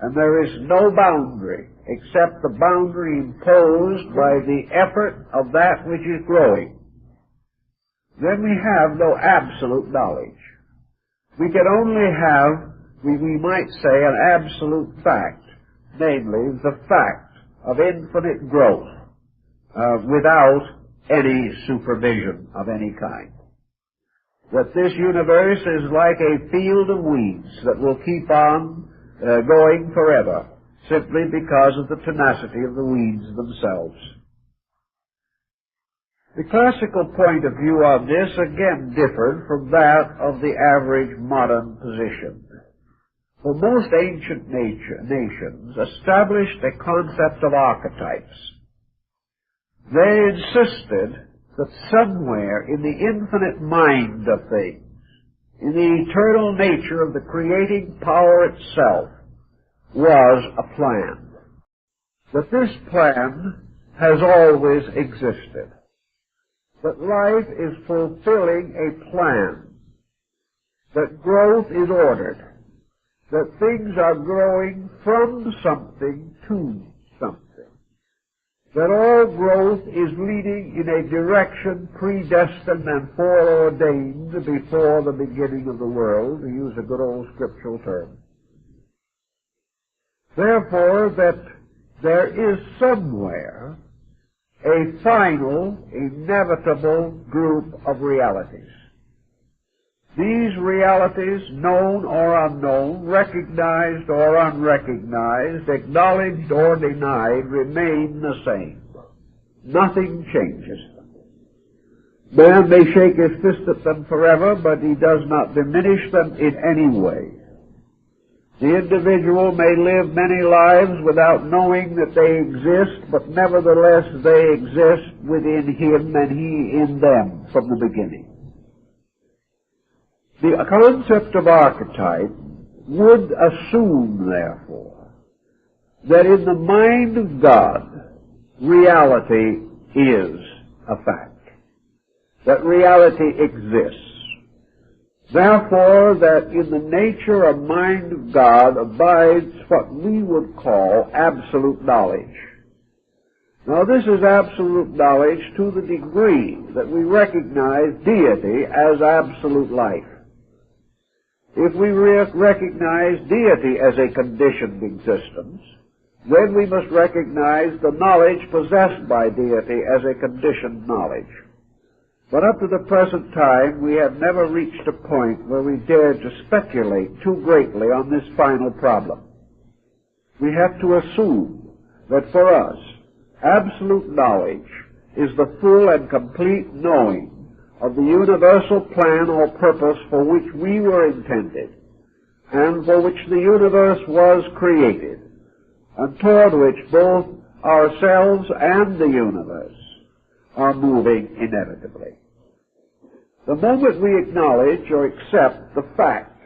and there is no boundary except the boundary imposed by the effort of that which is growing, then we have no absolute knowledge. We can only have, we might say, an absolute fact, namely the fact of infinite growth, without any supervision of any kind. That this universe is like a field of weeds that will keep on going forever, simply because of the tenacity of the weeds themselves. The classical point of view on this again differed from that of the average modern position. For most ancient nations established a concept of archetypes. They insisted that somewhere in the infinite mind of things, in the eternal nature of the creating power itself, was a plan. That this plan has always existed. That life is fulfilling a plan. That growth is ordered. That things are growing from something to something. That all growth is leading in a direction predestined and foreordained before the beginning of the world, to use a good old scriptural term. Therefore, that there is somewhere a final, inevitable group of realities. These realities, known or unknown, recognized or unrecognized, acknowledged or denied, remain the same. Nothing changes them. Man may shake his fist at them forever, but he does not diminish them in any way. The individual may live many lives without knowing that they exist, but nevertheless they exist within him and he in them from the beginning. The concept of archetype would assume, therefore, that in the mind of God, reality is a fact. That reality exists. Therefore, that in the nature of mind of God abides what we would call absolute knowledge. Now, this is absolute knowledge to the degree that we recognize deity as absolute life. If we recognize deity as a conditioned existence, then we must recognize the knowledge possessed by deity as a conditioned knowledge. But up to the present time, we have never reached a point where we dare to speculate too greatly on this final problem. We have to assume that for us, absolute knowledge is the full and complete knowing of the universal plan or purpose for which we were intended, and for which the universe was created, and toward which both ourselves and the universe are moving inevitably. The moment we acknowledge or accept the fact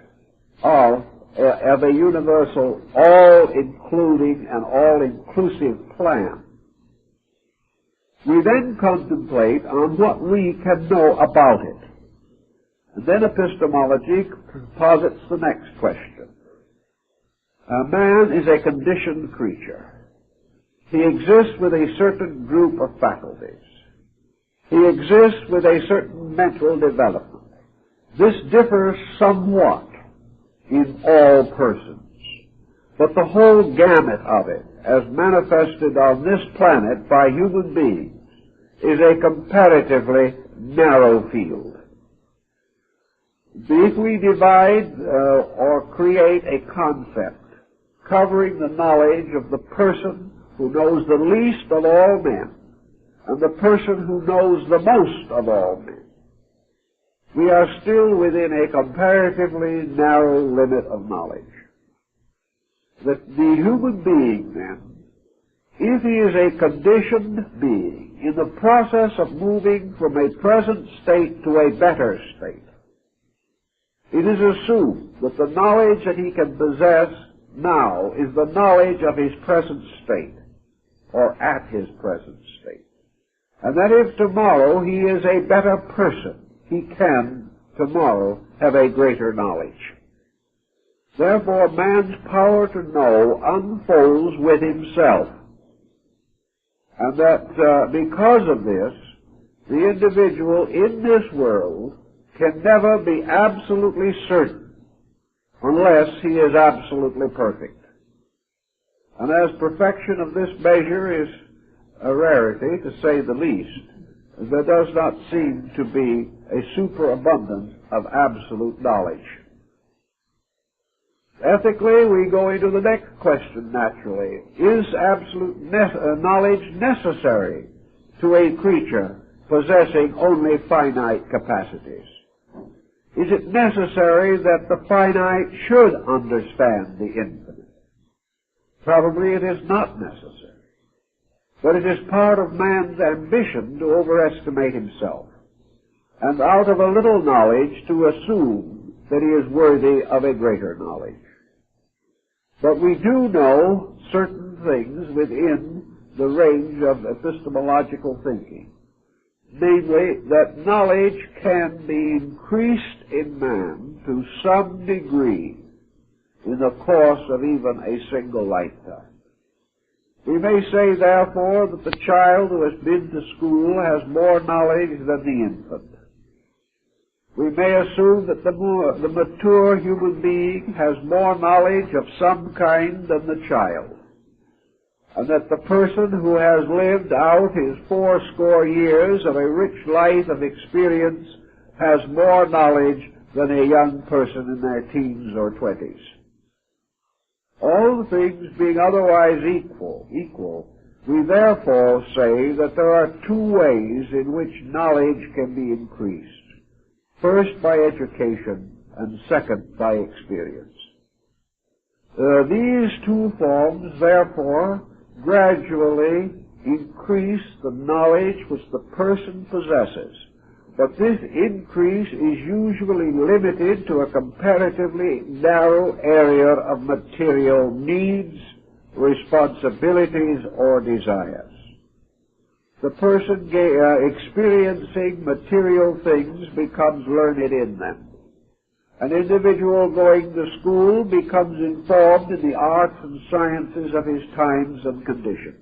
of a universal, all-including and all-inclusive plan, we then contemplate on what we can know about it. And then epistemology posits the next question. Man is a conditioned creature. He exists with a certain group of faculties. He exists with a certain mental development. This differs somewhat in all persons, but the whole gamut of it, as manifested on this planet by human beings, is a comparatively narrow field. If we divide or create a concept covering the knowledge of the person who knows the least of all men and the person who knows the most of all men, we are still within a comparatively narrow limit of knowledge. That the human being, then, if he is a conditioned being in the process of moving from a present state to a better state, it is assumed that the knowledge that he can possess now is the knowledge of his present state, or at his present state. And that if tomorrow he is a better person, he can tomorrow have a greater knowledge. Therefore, man's power to know unfolds with himself. And that because of this, the individual in this world can never be absolutely certain unless he is absolutely perfect. And as perfection of this measure is a rarity, to say the least, there does not seem to be a superabundance of absolute knowledge. Ethically, we go into the next question naturally. Is absolute knowledge necessary to a creature possessing only finite capacities? Is it necessary that the finite should understand the infinite? Probably it is not necessary. But it is part of man's ambition to overestimate himself, and out of a little knowledge to assume that he is worthy of a greater knowledge. But we do know certain things within the range of epistemological thinking, namely that knowledge can be increased in man to some degree in the course of even a single lifetime. We may say, therefore, that the child who has been to school has more knowledge than the infant. We may assume that the mature human being has more knowledge of some kind than the child, and that the person who has lived out his 80 years of a rich life of experience has more knowledge than a young person in their teens or 20s. All things being otherwise equal, we therefore say that there are two ways in which knowledge can be increased. First, by education, and second, by experience. These two forms, therefore, gradually increase the knowledge which the person possesses. But this increase is usually limited to a comparatively narrow area of material needs, responsibilities, or desires. The person experiencing material things becomes learned in them. An individual going to school becomes informed in the arts and sciences of his times and conditions.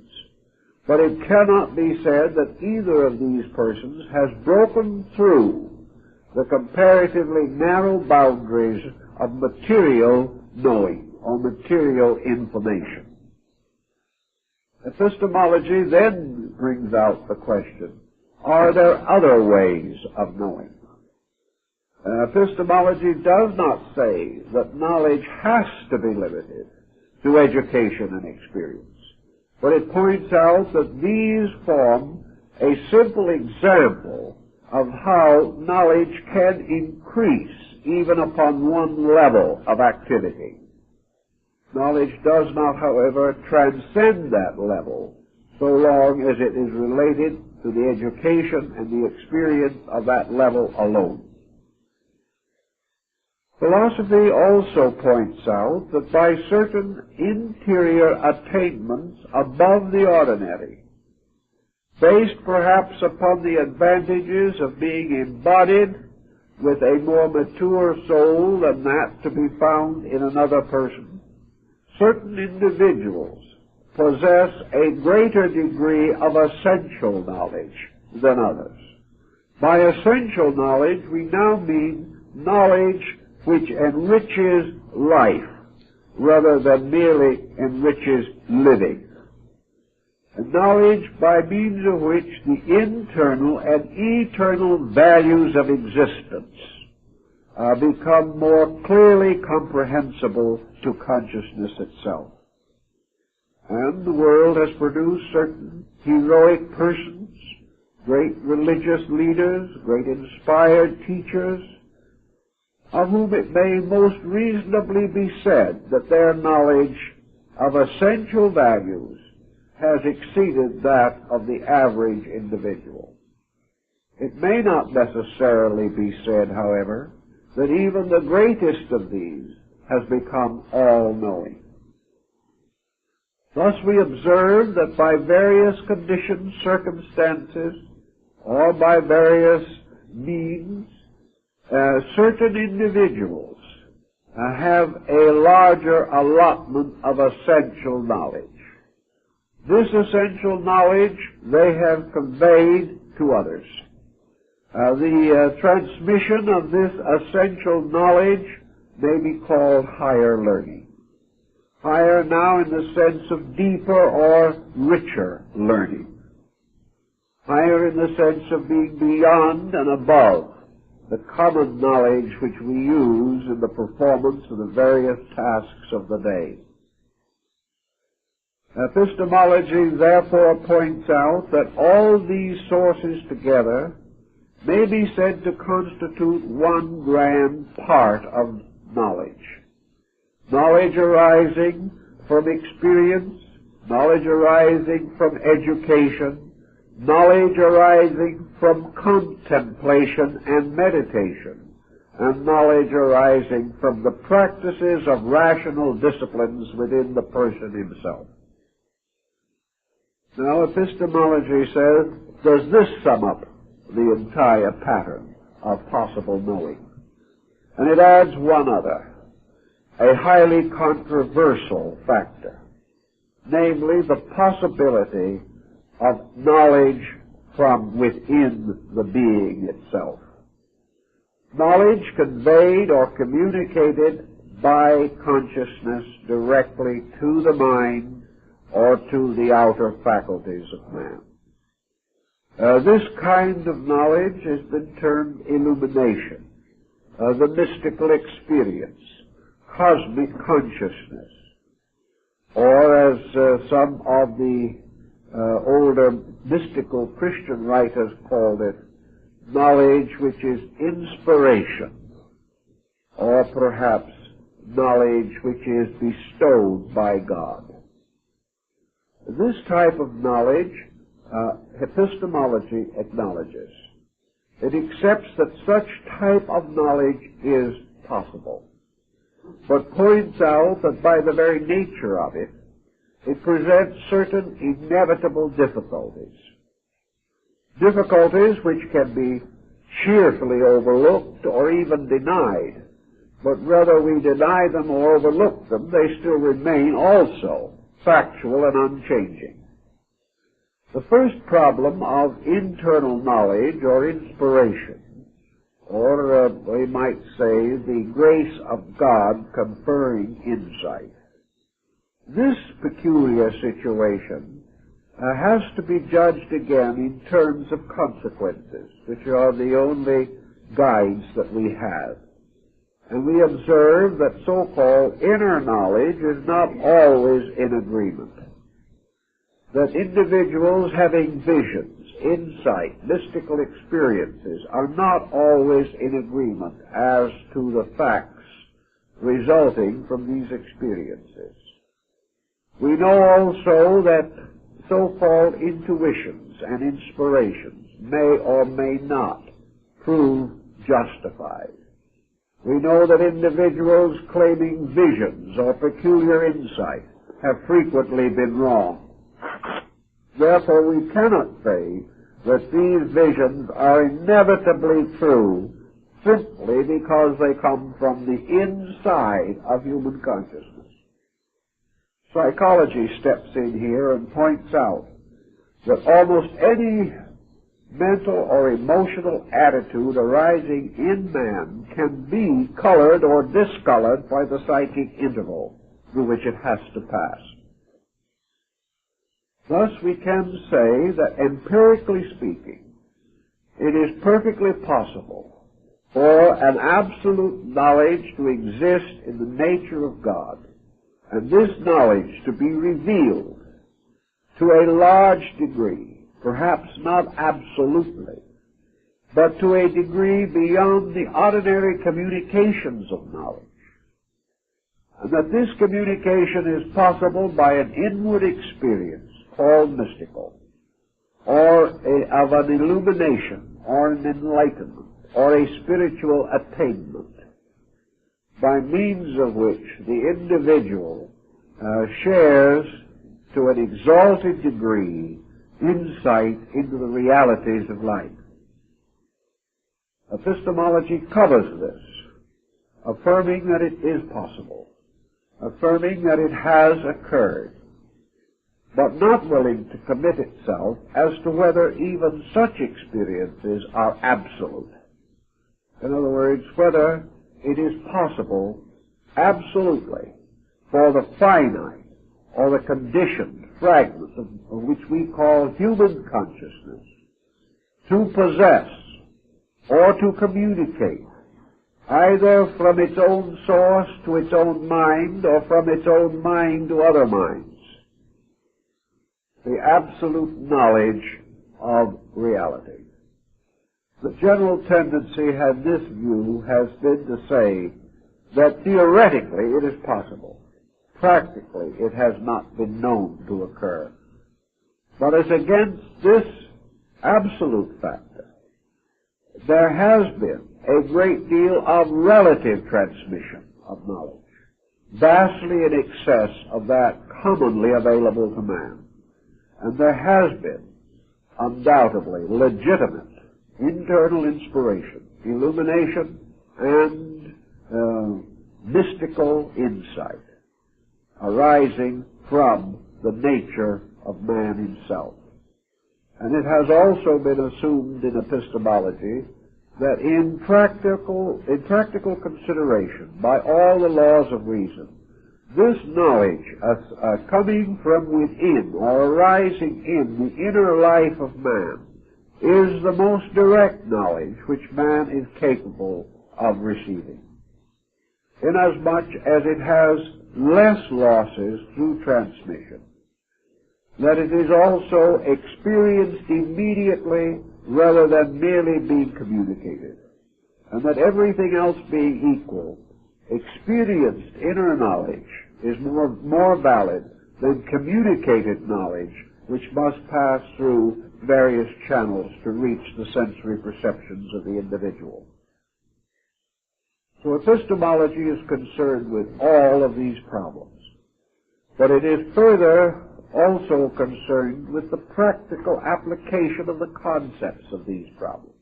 But it cannot be said that either of these persons has broken through the comparatively narrow boundaries of material knowing or material information. Epistemology then brings out the question, are there other ways of knowing? Epistemology does not say that knowledge has to be limited to education and experience, but it points out that these form a simple example of how knowledge can increase even upon one level of activity. Knowledge does not, however, transcend that level so long as it is related to the education and the experience of that level alone. Philosophy also points out that by certain interior attainments above the ordinary, based perhaps upon the advantages of being embodied with a more mature soul than that to be found in another person, certain individuals possess a greater degree of essential knowledge than others. By essential knowledge, we now mean knowledge which enriches life rather than merely enriches living. And knowledge by means of which the internal and eternal values of existence become more clearly comprehensible to consciousness itself. And the world has produced certain heroic persons, great religious leaders, great inspired teachers, of whom it may most reasonably be said that their knowledge of essential values has exceeded that of the average individual. It may not necessarily be said, however, that even the greatest of these has become all-knowing. Thus we observe that by various conditions, circumstances, or by various means, certain individuals have a larger allotment of essential knowledge. This essential knowledge they have conveyed to others. The transmission of this essential knowledge may be called higher learning. Higher now in the sense of deeper or richer learning. Higher in the sense of being beyond and above the common knowledge which we use in the performance of the various tasks of the day. Epistemology therefore points out that all these sources together may be said to constitute one grand part of knowledge. Knowledge arising from experience, knowledge arising from education, knowledge arising from contemplation and meditation, and knowledge arising from the practices of rational disciplines within the person himself. Now, epistemology says, does this sum up the entire pattern of possible knowing? And it adds one other, a highly controversial factor, namely the possibility of knowledge from within the being itself. Knowledge conveyed or communicated by consciousness directly to the mind or to the outer faculties of man. This kind of knowledge has been termed illumination, the mystical experience, cosmic consciousness, or as some of the older mystical Christian writers called it, knowledge which is inspiration, or perhaps knowledge which is bestowed by God. This type of knowledge, epistemology acknowledges. It accepts that such type of knowledge is possible, but points out that by the very nature of it, it presents certain inevitable difficulties. Difficulties which can be cheerfully overlooked or even denied, but whether we deny them or overlook them, they still remain also factual and unchanging. The first problem of internal knowledge or inspiration, or we might say the grace of God conferring insight. This peculiar situation has to be judged again in terms of consequences, which are the only guides that we have. And we observe that so-called inner knowledge is not always in agreement. That individuals having visions, insight, mystical experiences are not always in agreement as to the facts resulting from these experiences. We know also that so-called intuitions and inspirations may or may not prove justified. We know that individuals claiming visions or peculiar insight have frequently been wrong. Therefore, we cannot say that these visions are inevitably true simply because they come from the inside of human consciousness. Psychology steps in here and points out that almost any mental or emotional attitude arising in man can be colored or discolored by the psychic interval through which it has to pass. Thus, we can say that, empirically speaking, it is perfectly possible for an absolute knowledge to exist in the nature of God, and this knowledge to be revealed to a large degree, perhaps not absolutely, but to a degree beyond the ordinary communications of knowledge. And that this communication is possible by an inward experience called mystical, or of an illumination, or an enlightenment, or a spiritual attainment, by means of which the individual shares to an exalted degree insight into the realities of life. Epistemology covers this, affirming that it is possible, affirming that it has occurred, but not willing to commit itself as to whether even such experiences are absolute. In other words, whether it is possible absolutely for the finite or the conditioned fragment of which we call human consciousness to possess or to communicate either from its own source to its own mind or from its own mind to other minds the absolute knowledge of reality. The general tendency in this view has been to say that theoretically it is possible. Practically it has not been known to occur. But as against this absolute factor, there has been a great deal of relative transmission of knowledge, vastly in excess of that commonly available to man. And there has been, undoubtedly, legitimate internal inspiration, illumination, and mystical insight arising from the nature of man himself. And it has also been assumed in epistemology that in practical consideration, by all the laws of reason, this knowledge coming from within or arising in the inner life of man is the most direct knowledge which man is capable of receiving, inasmuch as it has less losses through transmission, that it is also experienced immediately rather than merely being communicated, and that everything else being equal, experienced inner knowledge is more valid than communicated knowledge, which must pass through various channels to reach the sensory perceptions of the individual. So epistemology is concerned with all of these problems, but it is further also concerned with the practical application of the concepts of these problems.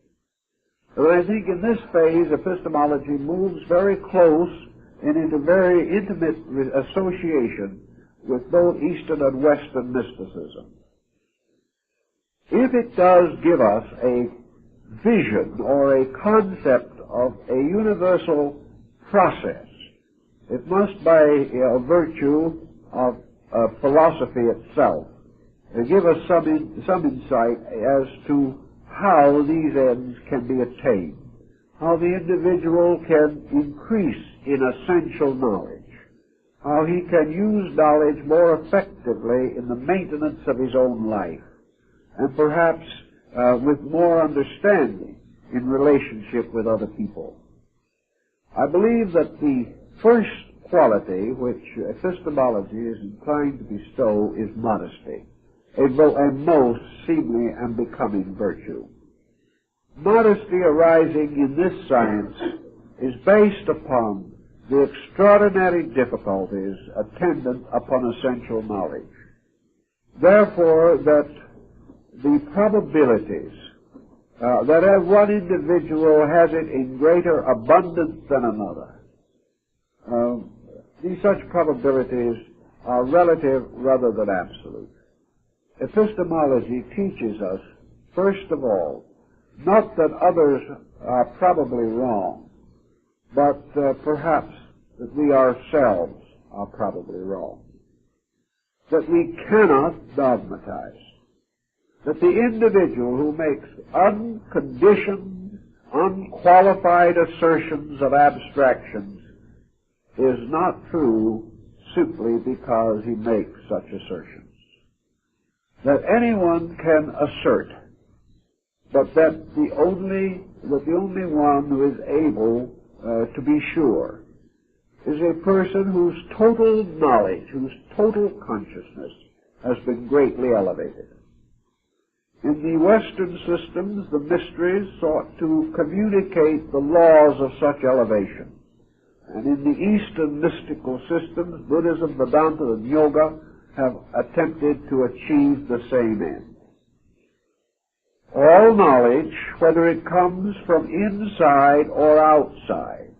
And I think in this phase, epistemology moves very close and into very intimate association with both Eastern and Western mysticism. If it does give us a vision or a concept of a universal process, it must, by virtue of philosophy itself, give us some insight as to how these ends can be attained, how the individual can increase in essential knowledge, how he can use knowledge more effectively in the maintenance of his own life, and perhaps with more understanding in relationship with other people. I believe that the first quality which epistemology is inclined to bestow is modesty, a most seemly and becoming virtue. Modesty arising in this science is based upon the extraordinary difficulties attendant upon essential knowledge. Therefore, that the probabilities that one individual has it in greater abundance than another, such probabilities are relative rather than absolute. Epistemology teaches us, first of all, not that others are probably wrong, but perhaps that we ourselves are probably wrong. That we cannot dogmatize. That the individual who makes unconditioned, unqualified assertions of abstractions is not true simply because he makes such assertions. That anyone can assert, but that the only one who is able to be sure is a person whose total knowledge, whose total consciousness has been greatly elevated. In the Western systems, the mysteries sought to communicate the laws of such elevation. And in the Eastern mystical systems, Buddhism, Vedanta, and Yoga have attempted to achieve the same end. All knowledge, whether it comes from inside or outside,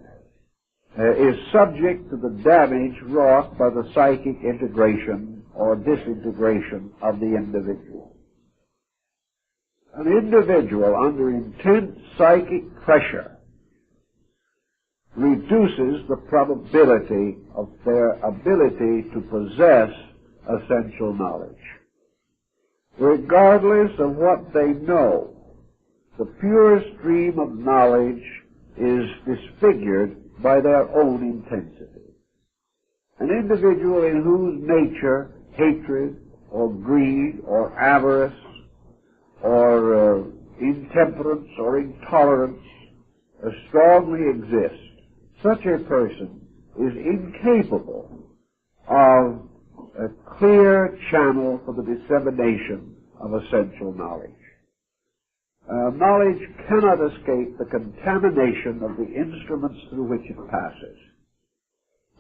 is subject to the damage wrought by the psychic integration or disintegration of the individual. An individual under intense psychic pressure reduces the probability of their ability to possess essential knowledge. Regardless of what they know, the pure stream of knowledge is disfigured by their own intensity. An individual in whose nature hatred or greed or avarice or intemperance or intolerance strongly exists, such a person is incapable of a clear channel for the dissemination of essential knowledge. Knowledge cannot escape the contamination of the instruments through which it passes.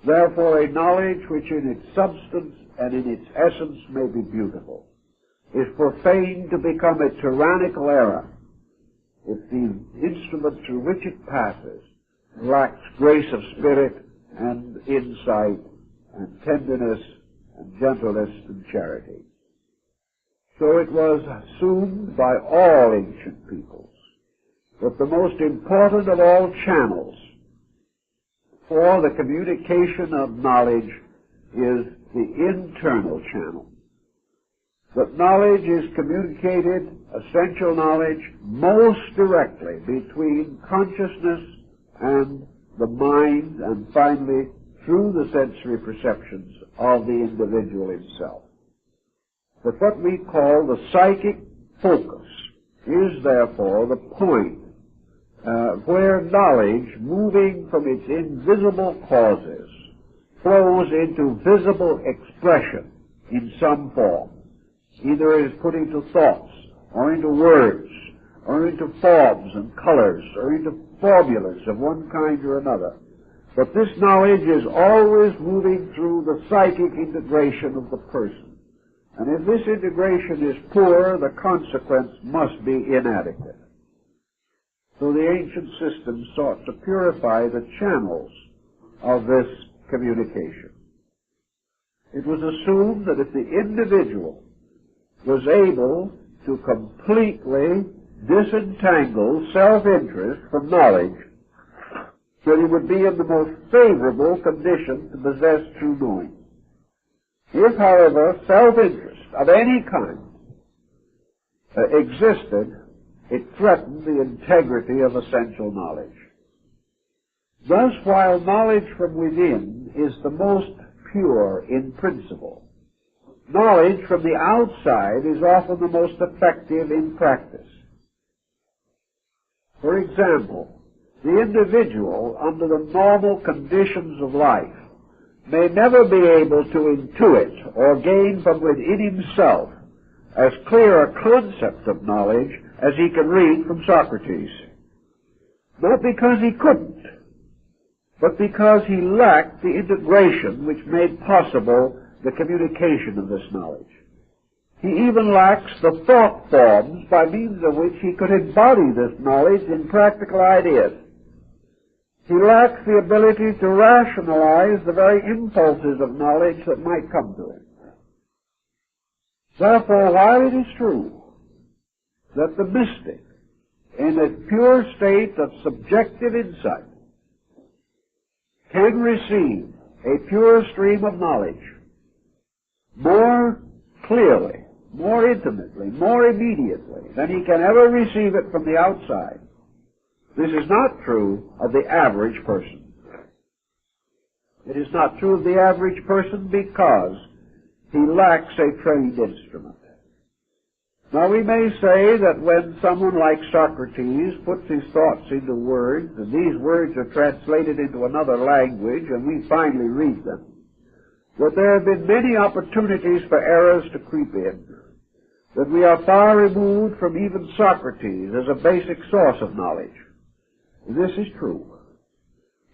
Therefore, a knowledge which in its substance and in its essence may be beautiful is profane to become a tyrannical error if the instrument through which it passes lacks grace of spirit and insight and tenderness and gentleness and charity. So it was assumed by all ancient peoples that the most important of all channels for the communication of knowledge is the internal channel. That knowledge is communicated, essential knowledge, most directly between consciousness and the mind, and finally through the sensory perceptions of the individual himself. That what we call the psychic focus is therefore the point where knowledge, moving from its invisible causes, flows into visible expression in some form. Either it is put into thoughts, or into words, or into forms and colors, or into formulas of one kind or another. But this knowledge is always moving through the psychic integration of the person. And if this integration is poor, the consequence must be inadequate. So the ancient system sought to purify the channels of this communication. It was assumed that if the individual was able to completely disentangle self-interest from knowledge, that he would be in the most favorable condition to possess true knowing. If, however, self-interest of any kind existed, it threatened the integrity of essential knowledge. Thus, while knowledge from within is the most pure in principle, knowledge from the outside is often the most effective in practice. For example, the individual, under the normal conditions of life, may never be able to intuit or gain from within himself as clear a concept of knowledge as he can read from Socrates. Not because he couldn't, but because he lacked the integration which made possible the communication of this knowledge. He even lacks the thought forms by means of which he could embody this knowledge in practical ideas. He lacks the ability to rationalize the very impulses of knowledge that might come to him. Therefore, while it is true that the mystic, in a pure state of subjective insight, can receive a pure stream of knowledge more clearly, more intimately, more immediately than he can ever receive it from the outside, this is not true of the average person. It is not true of the average person because he lacks a trained instrument. Now we may say that when someone like Socrates puts his thoughts into words, and these words are translated into another language, and we finally read them, that there have been many opportunities for errors to creep in, that we are far removed from even Socrates as a basic source of knowledge. This is true.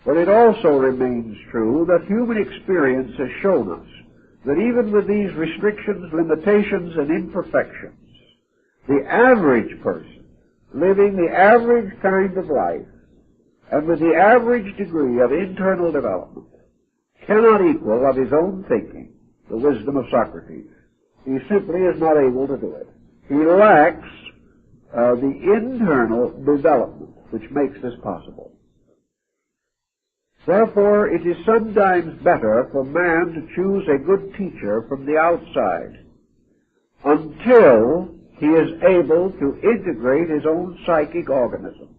But it also remains true that human experience has shown us that even with these restrictions, limitations, and imperfections, the average person, living the average kind of life, and with the average degree of internal development, cannot equal of his own thinking the wisdom of Socrates. He simply is not able to do it. He lacks the internal development which makes this possible. Therefore, it is sometimes better for man to choose a good teacher from the outside until he is able to integrate his own psychic organism,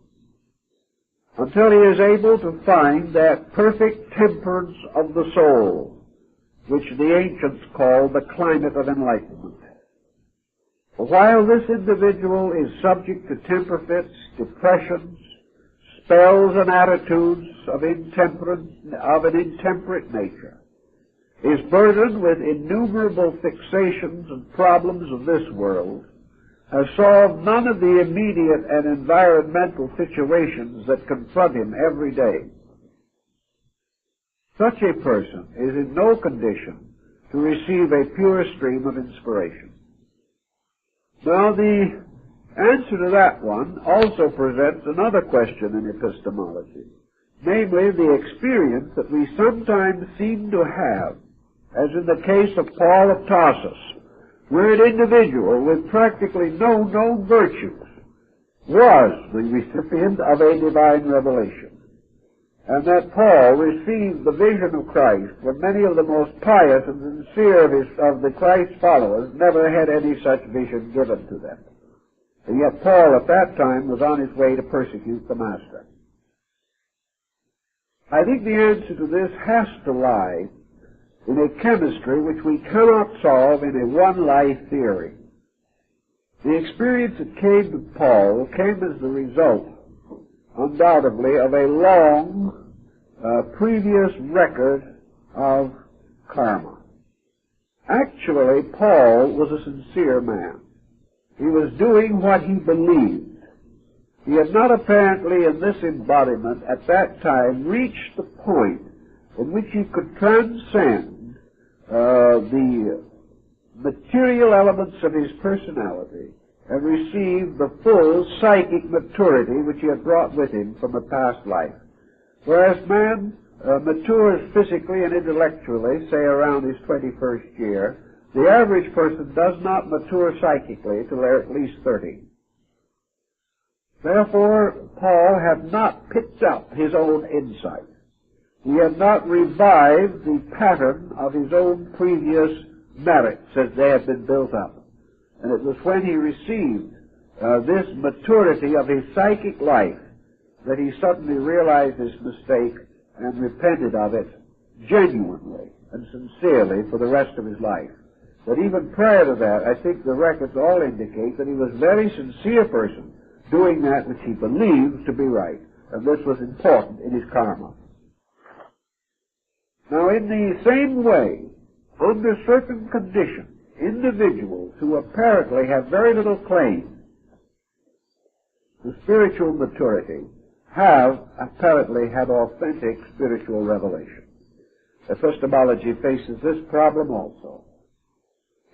until he is able to find that perfect temperance of the soul, which the ancients called the climate of enlightenment. While this individual is subject to temper fits, depressions, spells and attitudes of an intemperate nature, is burdened with innumerable fixations and problems of this world, has solved none of the immediate and environmental situations that confront him every day, such a person is in no condition to receive a pure stream of inspiration. Now, the answer to that one also presents another question in epistemology, namely the experience that we sometimes seem to have, as in the case of Paul of Tarsus, where an individual with practically no known virtues was the recipient of a divine revelation, and that Paul received the vision of Christ when many of the most pious and sincere of the Christ followers never had any such vision given to them. And yet Paul at that time was on his way to persecute the Master. I think the answer to this has to lie in a chemistry which we cannot solve in a one-life theory. The experience that came to Paul came as the result, undoubtedly, of a long previous record of karma. Actually, Paul was a sincere man. He was doing what he believed. He had not apparently in this embodiment at that time reached the point in which he could transcend the material elements of his personality and receive the full psychic maturity which he had brought with him from a past life. Whereas man matures physically and intellectually, say around his 21st year, the average person does not mature psychically till they're at least 30. Therefore, Paul had not picked up his own insight. He had not revived the pattern of his own previous merits as they had been built up. And it was when he received this maturity of his psychic life that he suddenly realized his mistake and repented of it genuinely and sincerely for the rest of his life. But even prior to that, I think the records all indicate that he was a very sincere person doing that which he believed to be right. And this was important in his karma. Now, in the same way, under certain conditions, individuals who apparently have very little claim to spiritual maturity have apparently had authentic spiritual revelation. Epistemology faces this problem also.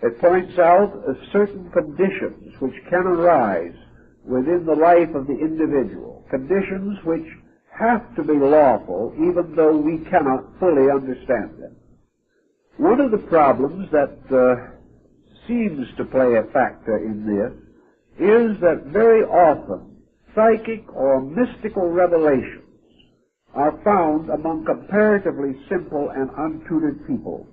It points out certain conditions which can arise within the life of the individual, conditions which have to be lawful even though we cannot fully understand them. One of the problems that seems to play a factor in this is that very often psychic or mystical revelations are found among comparatively simple and untutored people.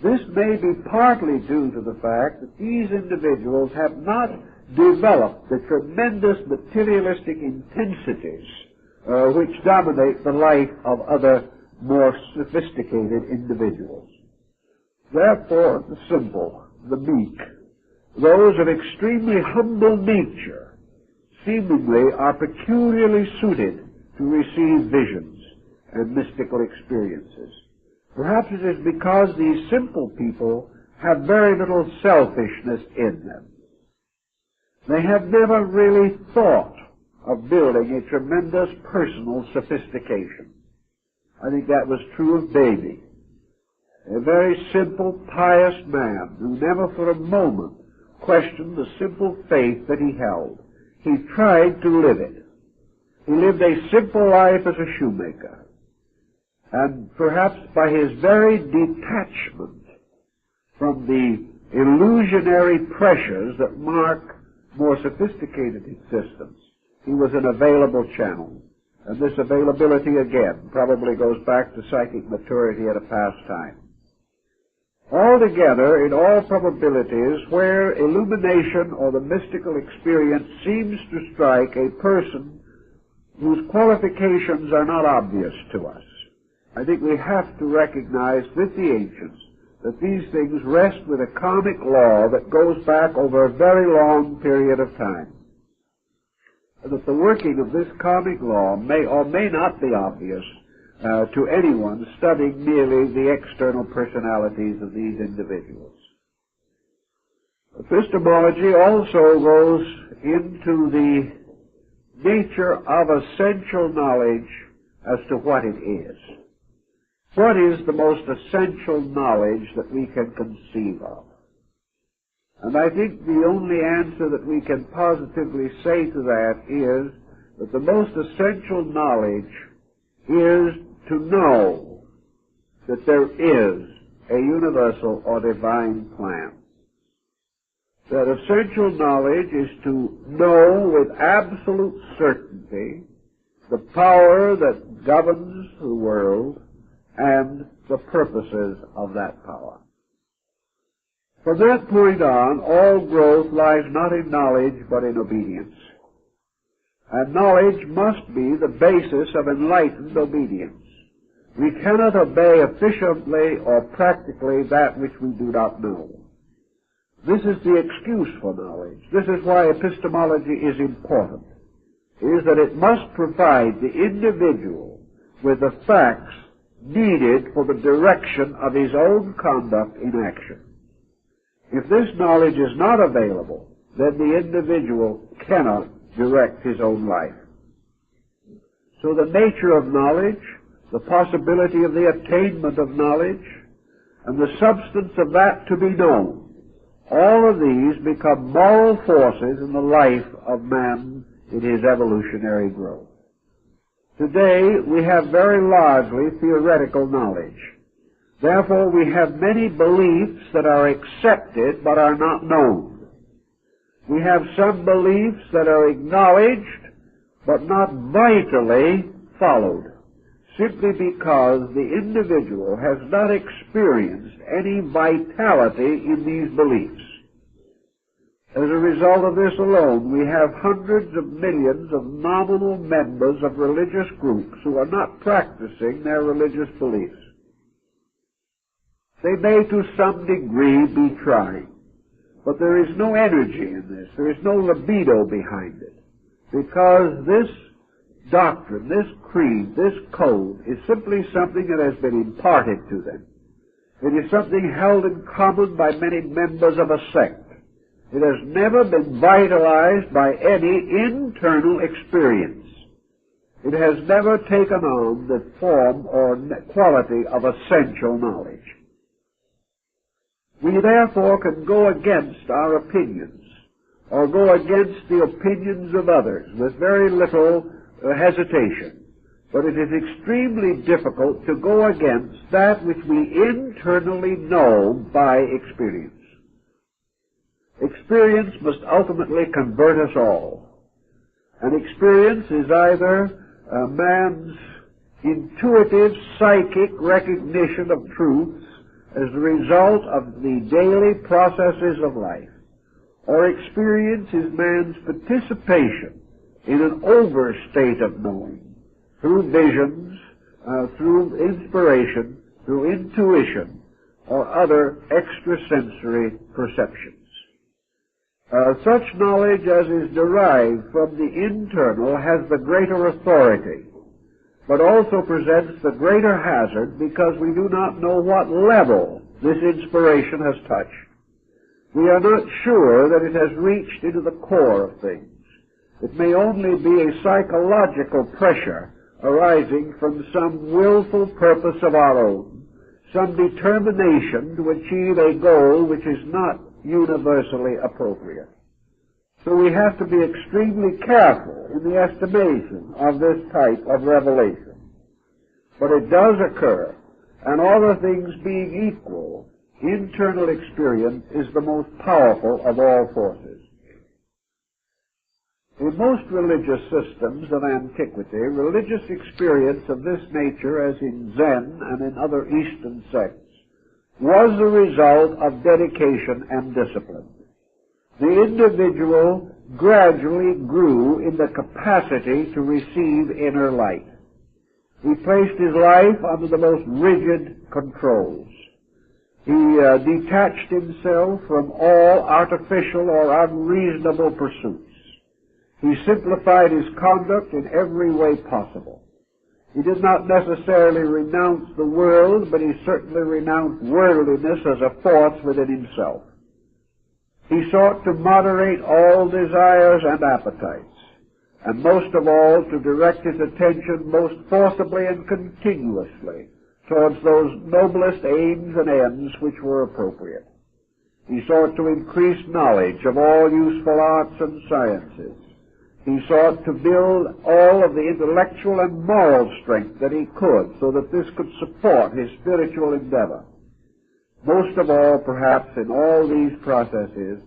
This may be partly due to the fact that these individuals have not developed the tremendous materialistic intensities which dominate the life of other more sophisticated individuals. Therefore, the simple, the meek, those of extremely humble nature, seemingly are peculiarly suited to receive visions and mystical experiences. Perhaps it is because these simple people have very little selfishness in them. They have never really thought of building a tremendous personal sophistication. I think that was true of Davy, a very simple, pious man who never for a moment questioned the simple faith that he held. He tried to live it. He lived a simple life as a shoemaker. And perhaps by his very detachment from the illusionary pressures that mark more sophisticated existence, he was an available channel. And this availability, again, probably goes back to psychic maturity at a past time. Altogether, in all probabilities, where illumination or the mystical experience seems to strike a person whose qualifications are not obvious to us, I think we have to recognize with the ancients that these things rest with a karmic law that goes back over a very long period of time. And that the working of this karmic law may or may not be obvious to anyone studying merely the external personalities of these individuals. Epistemology also goes into the nature of essential knowledge as to what it is. What is the most essential knowledge that we can conceive of? And I think the only answer that we can positively say to that is that the most essential knowledge is to know that there is a universal or divine plan. That essential knowledge is to know with absolute certainty the power that governs the world and the purposes of that power. From that point on, all growth lies not in knowledge but in obedience. And knowledge must be the basis of enlightened obedience. We cannot obey efficiently or practically that which we do not know. This is the excuse for knowledge. This is why epistemology is important, is that it must provide the individual with the facts needed for the direction of his own conduct in action. If this knowledge is not available, then the individual cannot direct his own life. So the nature of knowledge, the possibility of the attainment of knowledge, and the substance of that to be known, all of these become moral forces in the life of man in his evolutionary growth. Today, we have very largely theoretical knowledge. Therefore, we have many beliefs that are accepted but are not known. We have some beliefs that are acknowledged but not vitally followed, simply because the individual has not experienced any vitality in these beliefs. As a result of this alone, we have hundreds of millions of nominal members of religious groups who are not practicing their religious beliefs. They may to some degree be trying, but there is no energy in this. There is no libido behind it. Because this doctrine, this creed, this code is simply something that has been imparted to them. It is something held in common by many members of a sect. It has never been vitalized by any internal experience. It has never taken on the form or quality of essential knowledge. We therefore can go against our opinions, or go against the opinions of others with very little hesitation. But it is extremely difficult to go against that which we internally know by experience. Experience must ultimately convert us all. And experience is either man's intuitive psychic recognition of truths as the result of the daily processes of life, or experience is man's participation in an overstate of knowing through visions, through inspiration, through intuition, or other extrasensory perceptions. Such knowledge as is derived from the internal has the greater authority, but also presents the greater hazard because we do not know what level this inspiration has touched. We are not sure that it has reached into the core of things. It may only be a psychological pressure arising from some willful purpose of our own, some determination to achieve a goal which is not universally appropriate. So we have to be extremely careful in the estimation of this type of revelation. But it does occur, and all the things being equal, internal experience is the most powerful of all forces. In most religious systems of antiquity, religious experience of this nature, as in Zen and in other Eastern sects, was the result of dedication and discipline. The individual gradually grew in the capacity to receive inner light. He placed his life under the most rigid controls. He detached himself from all artificial or unreasonable pursuits. He simplified his conduct in every way possible. He did not necessarily renounce the world, but he certainly renounced worldliness as a force within himself. He sought to moderate all desires and appetites, and most of all to direct his attention most forcibly and continuously towards those noblest aims and ends which were appropriate. He sought to increase knowledge of all useful arts and sciences. He sought to build all of the intellectual and moral strength that he could so that this could support his spiritual endeavor. Most of all, perhaps, in all these processes,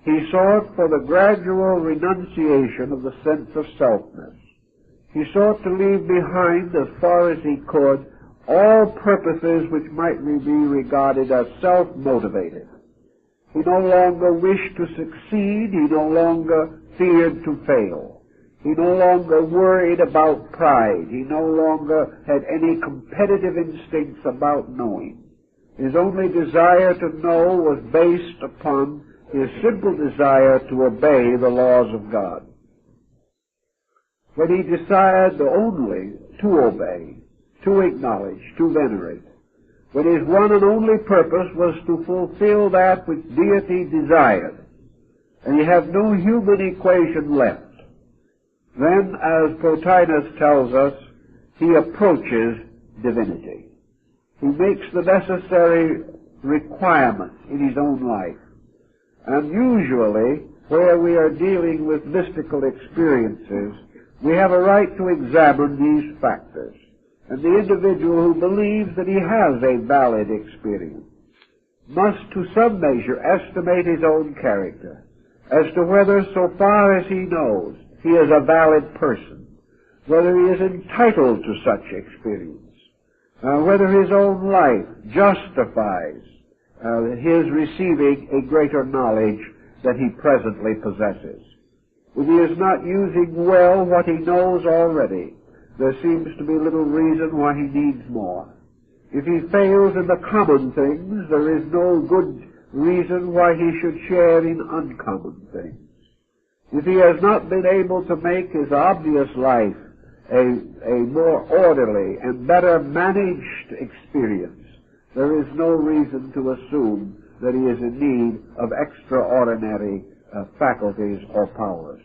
he sought for the gradual renunciation of the sense of selfness. He sought to leave behind, as far as he could, all purposes which might be regarded as self-motivated. He no longer wished to succeed. He no longer feared to fail. He no longer worried about pride. He no longer had any competitive instincts about knowing. His only desire to know was based upon his simple desire to obey the laws of God. When he desired only to obey, to acknowledge, to venerate, when his one and only purpose was to fulfill that which deity desired, and he had no human equation left, then, as Plotinus tells us, he approaches divinity. He makes the necessary requirements in his own life. And usually, where we are dealing with mystical experiences, we have a right to examine these factors. And the individual who believes that he has a valid experience must, to some measure, estimate his own character as to whether, so far as he knows, he is a valid person, whether he is entitled to such experience, whether his own life justifies his receiving a greater knowledge than he presently possesses. If he is not using well what he knows already, there seems to be little reason why he needs more. If he fails in the common things, there is no good reason why he should share in uncommon things. If he has not been able to make his obvious life a more orderly and better managed experience, there is no reason to assume that he is in need of extraordinary faculties or powers.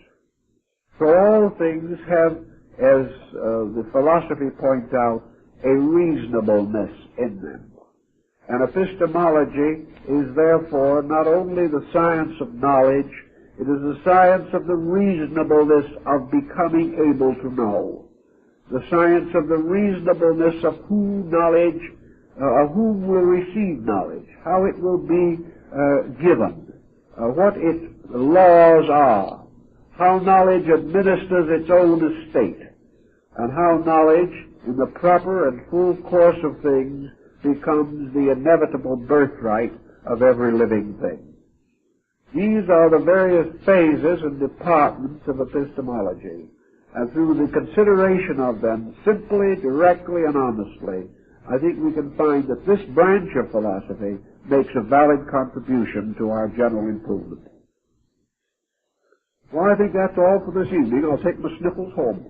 So all things have, as the philosophy points out, a reasonableness in them. And epistemology is therefore not only the science of knowledge, it is the science of the reasonableness of becoming able to know. The science of the reasonableness of whom will receive knowledge, how it will be given, what its laws are, how knowledge administers its own estate, and how knowledge, in the proper and full course of things, becomes the inevitable birthright of every living thing. These are the various phases and departments of epistemology, and through the consideration of them, simply, directly, and honestly, I think we can find that this branch of philosophy makes a valid contribution to our general improvement. Well, I think that's all for this evening. I'll take my sniffles home.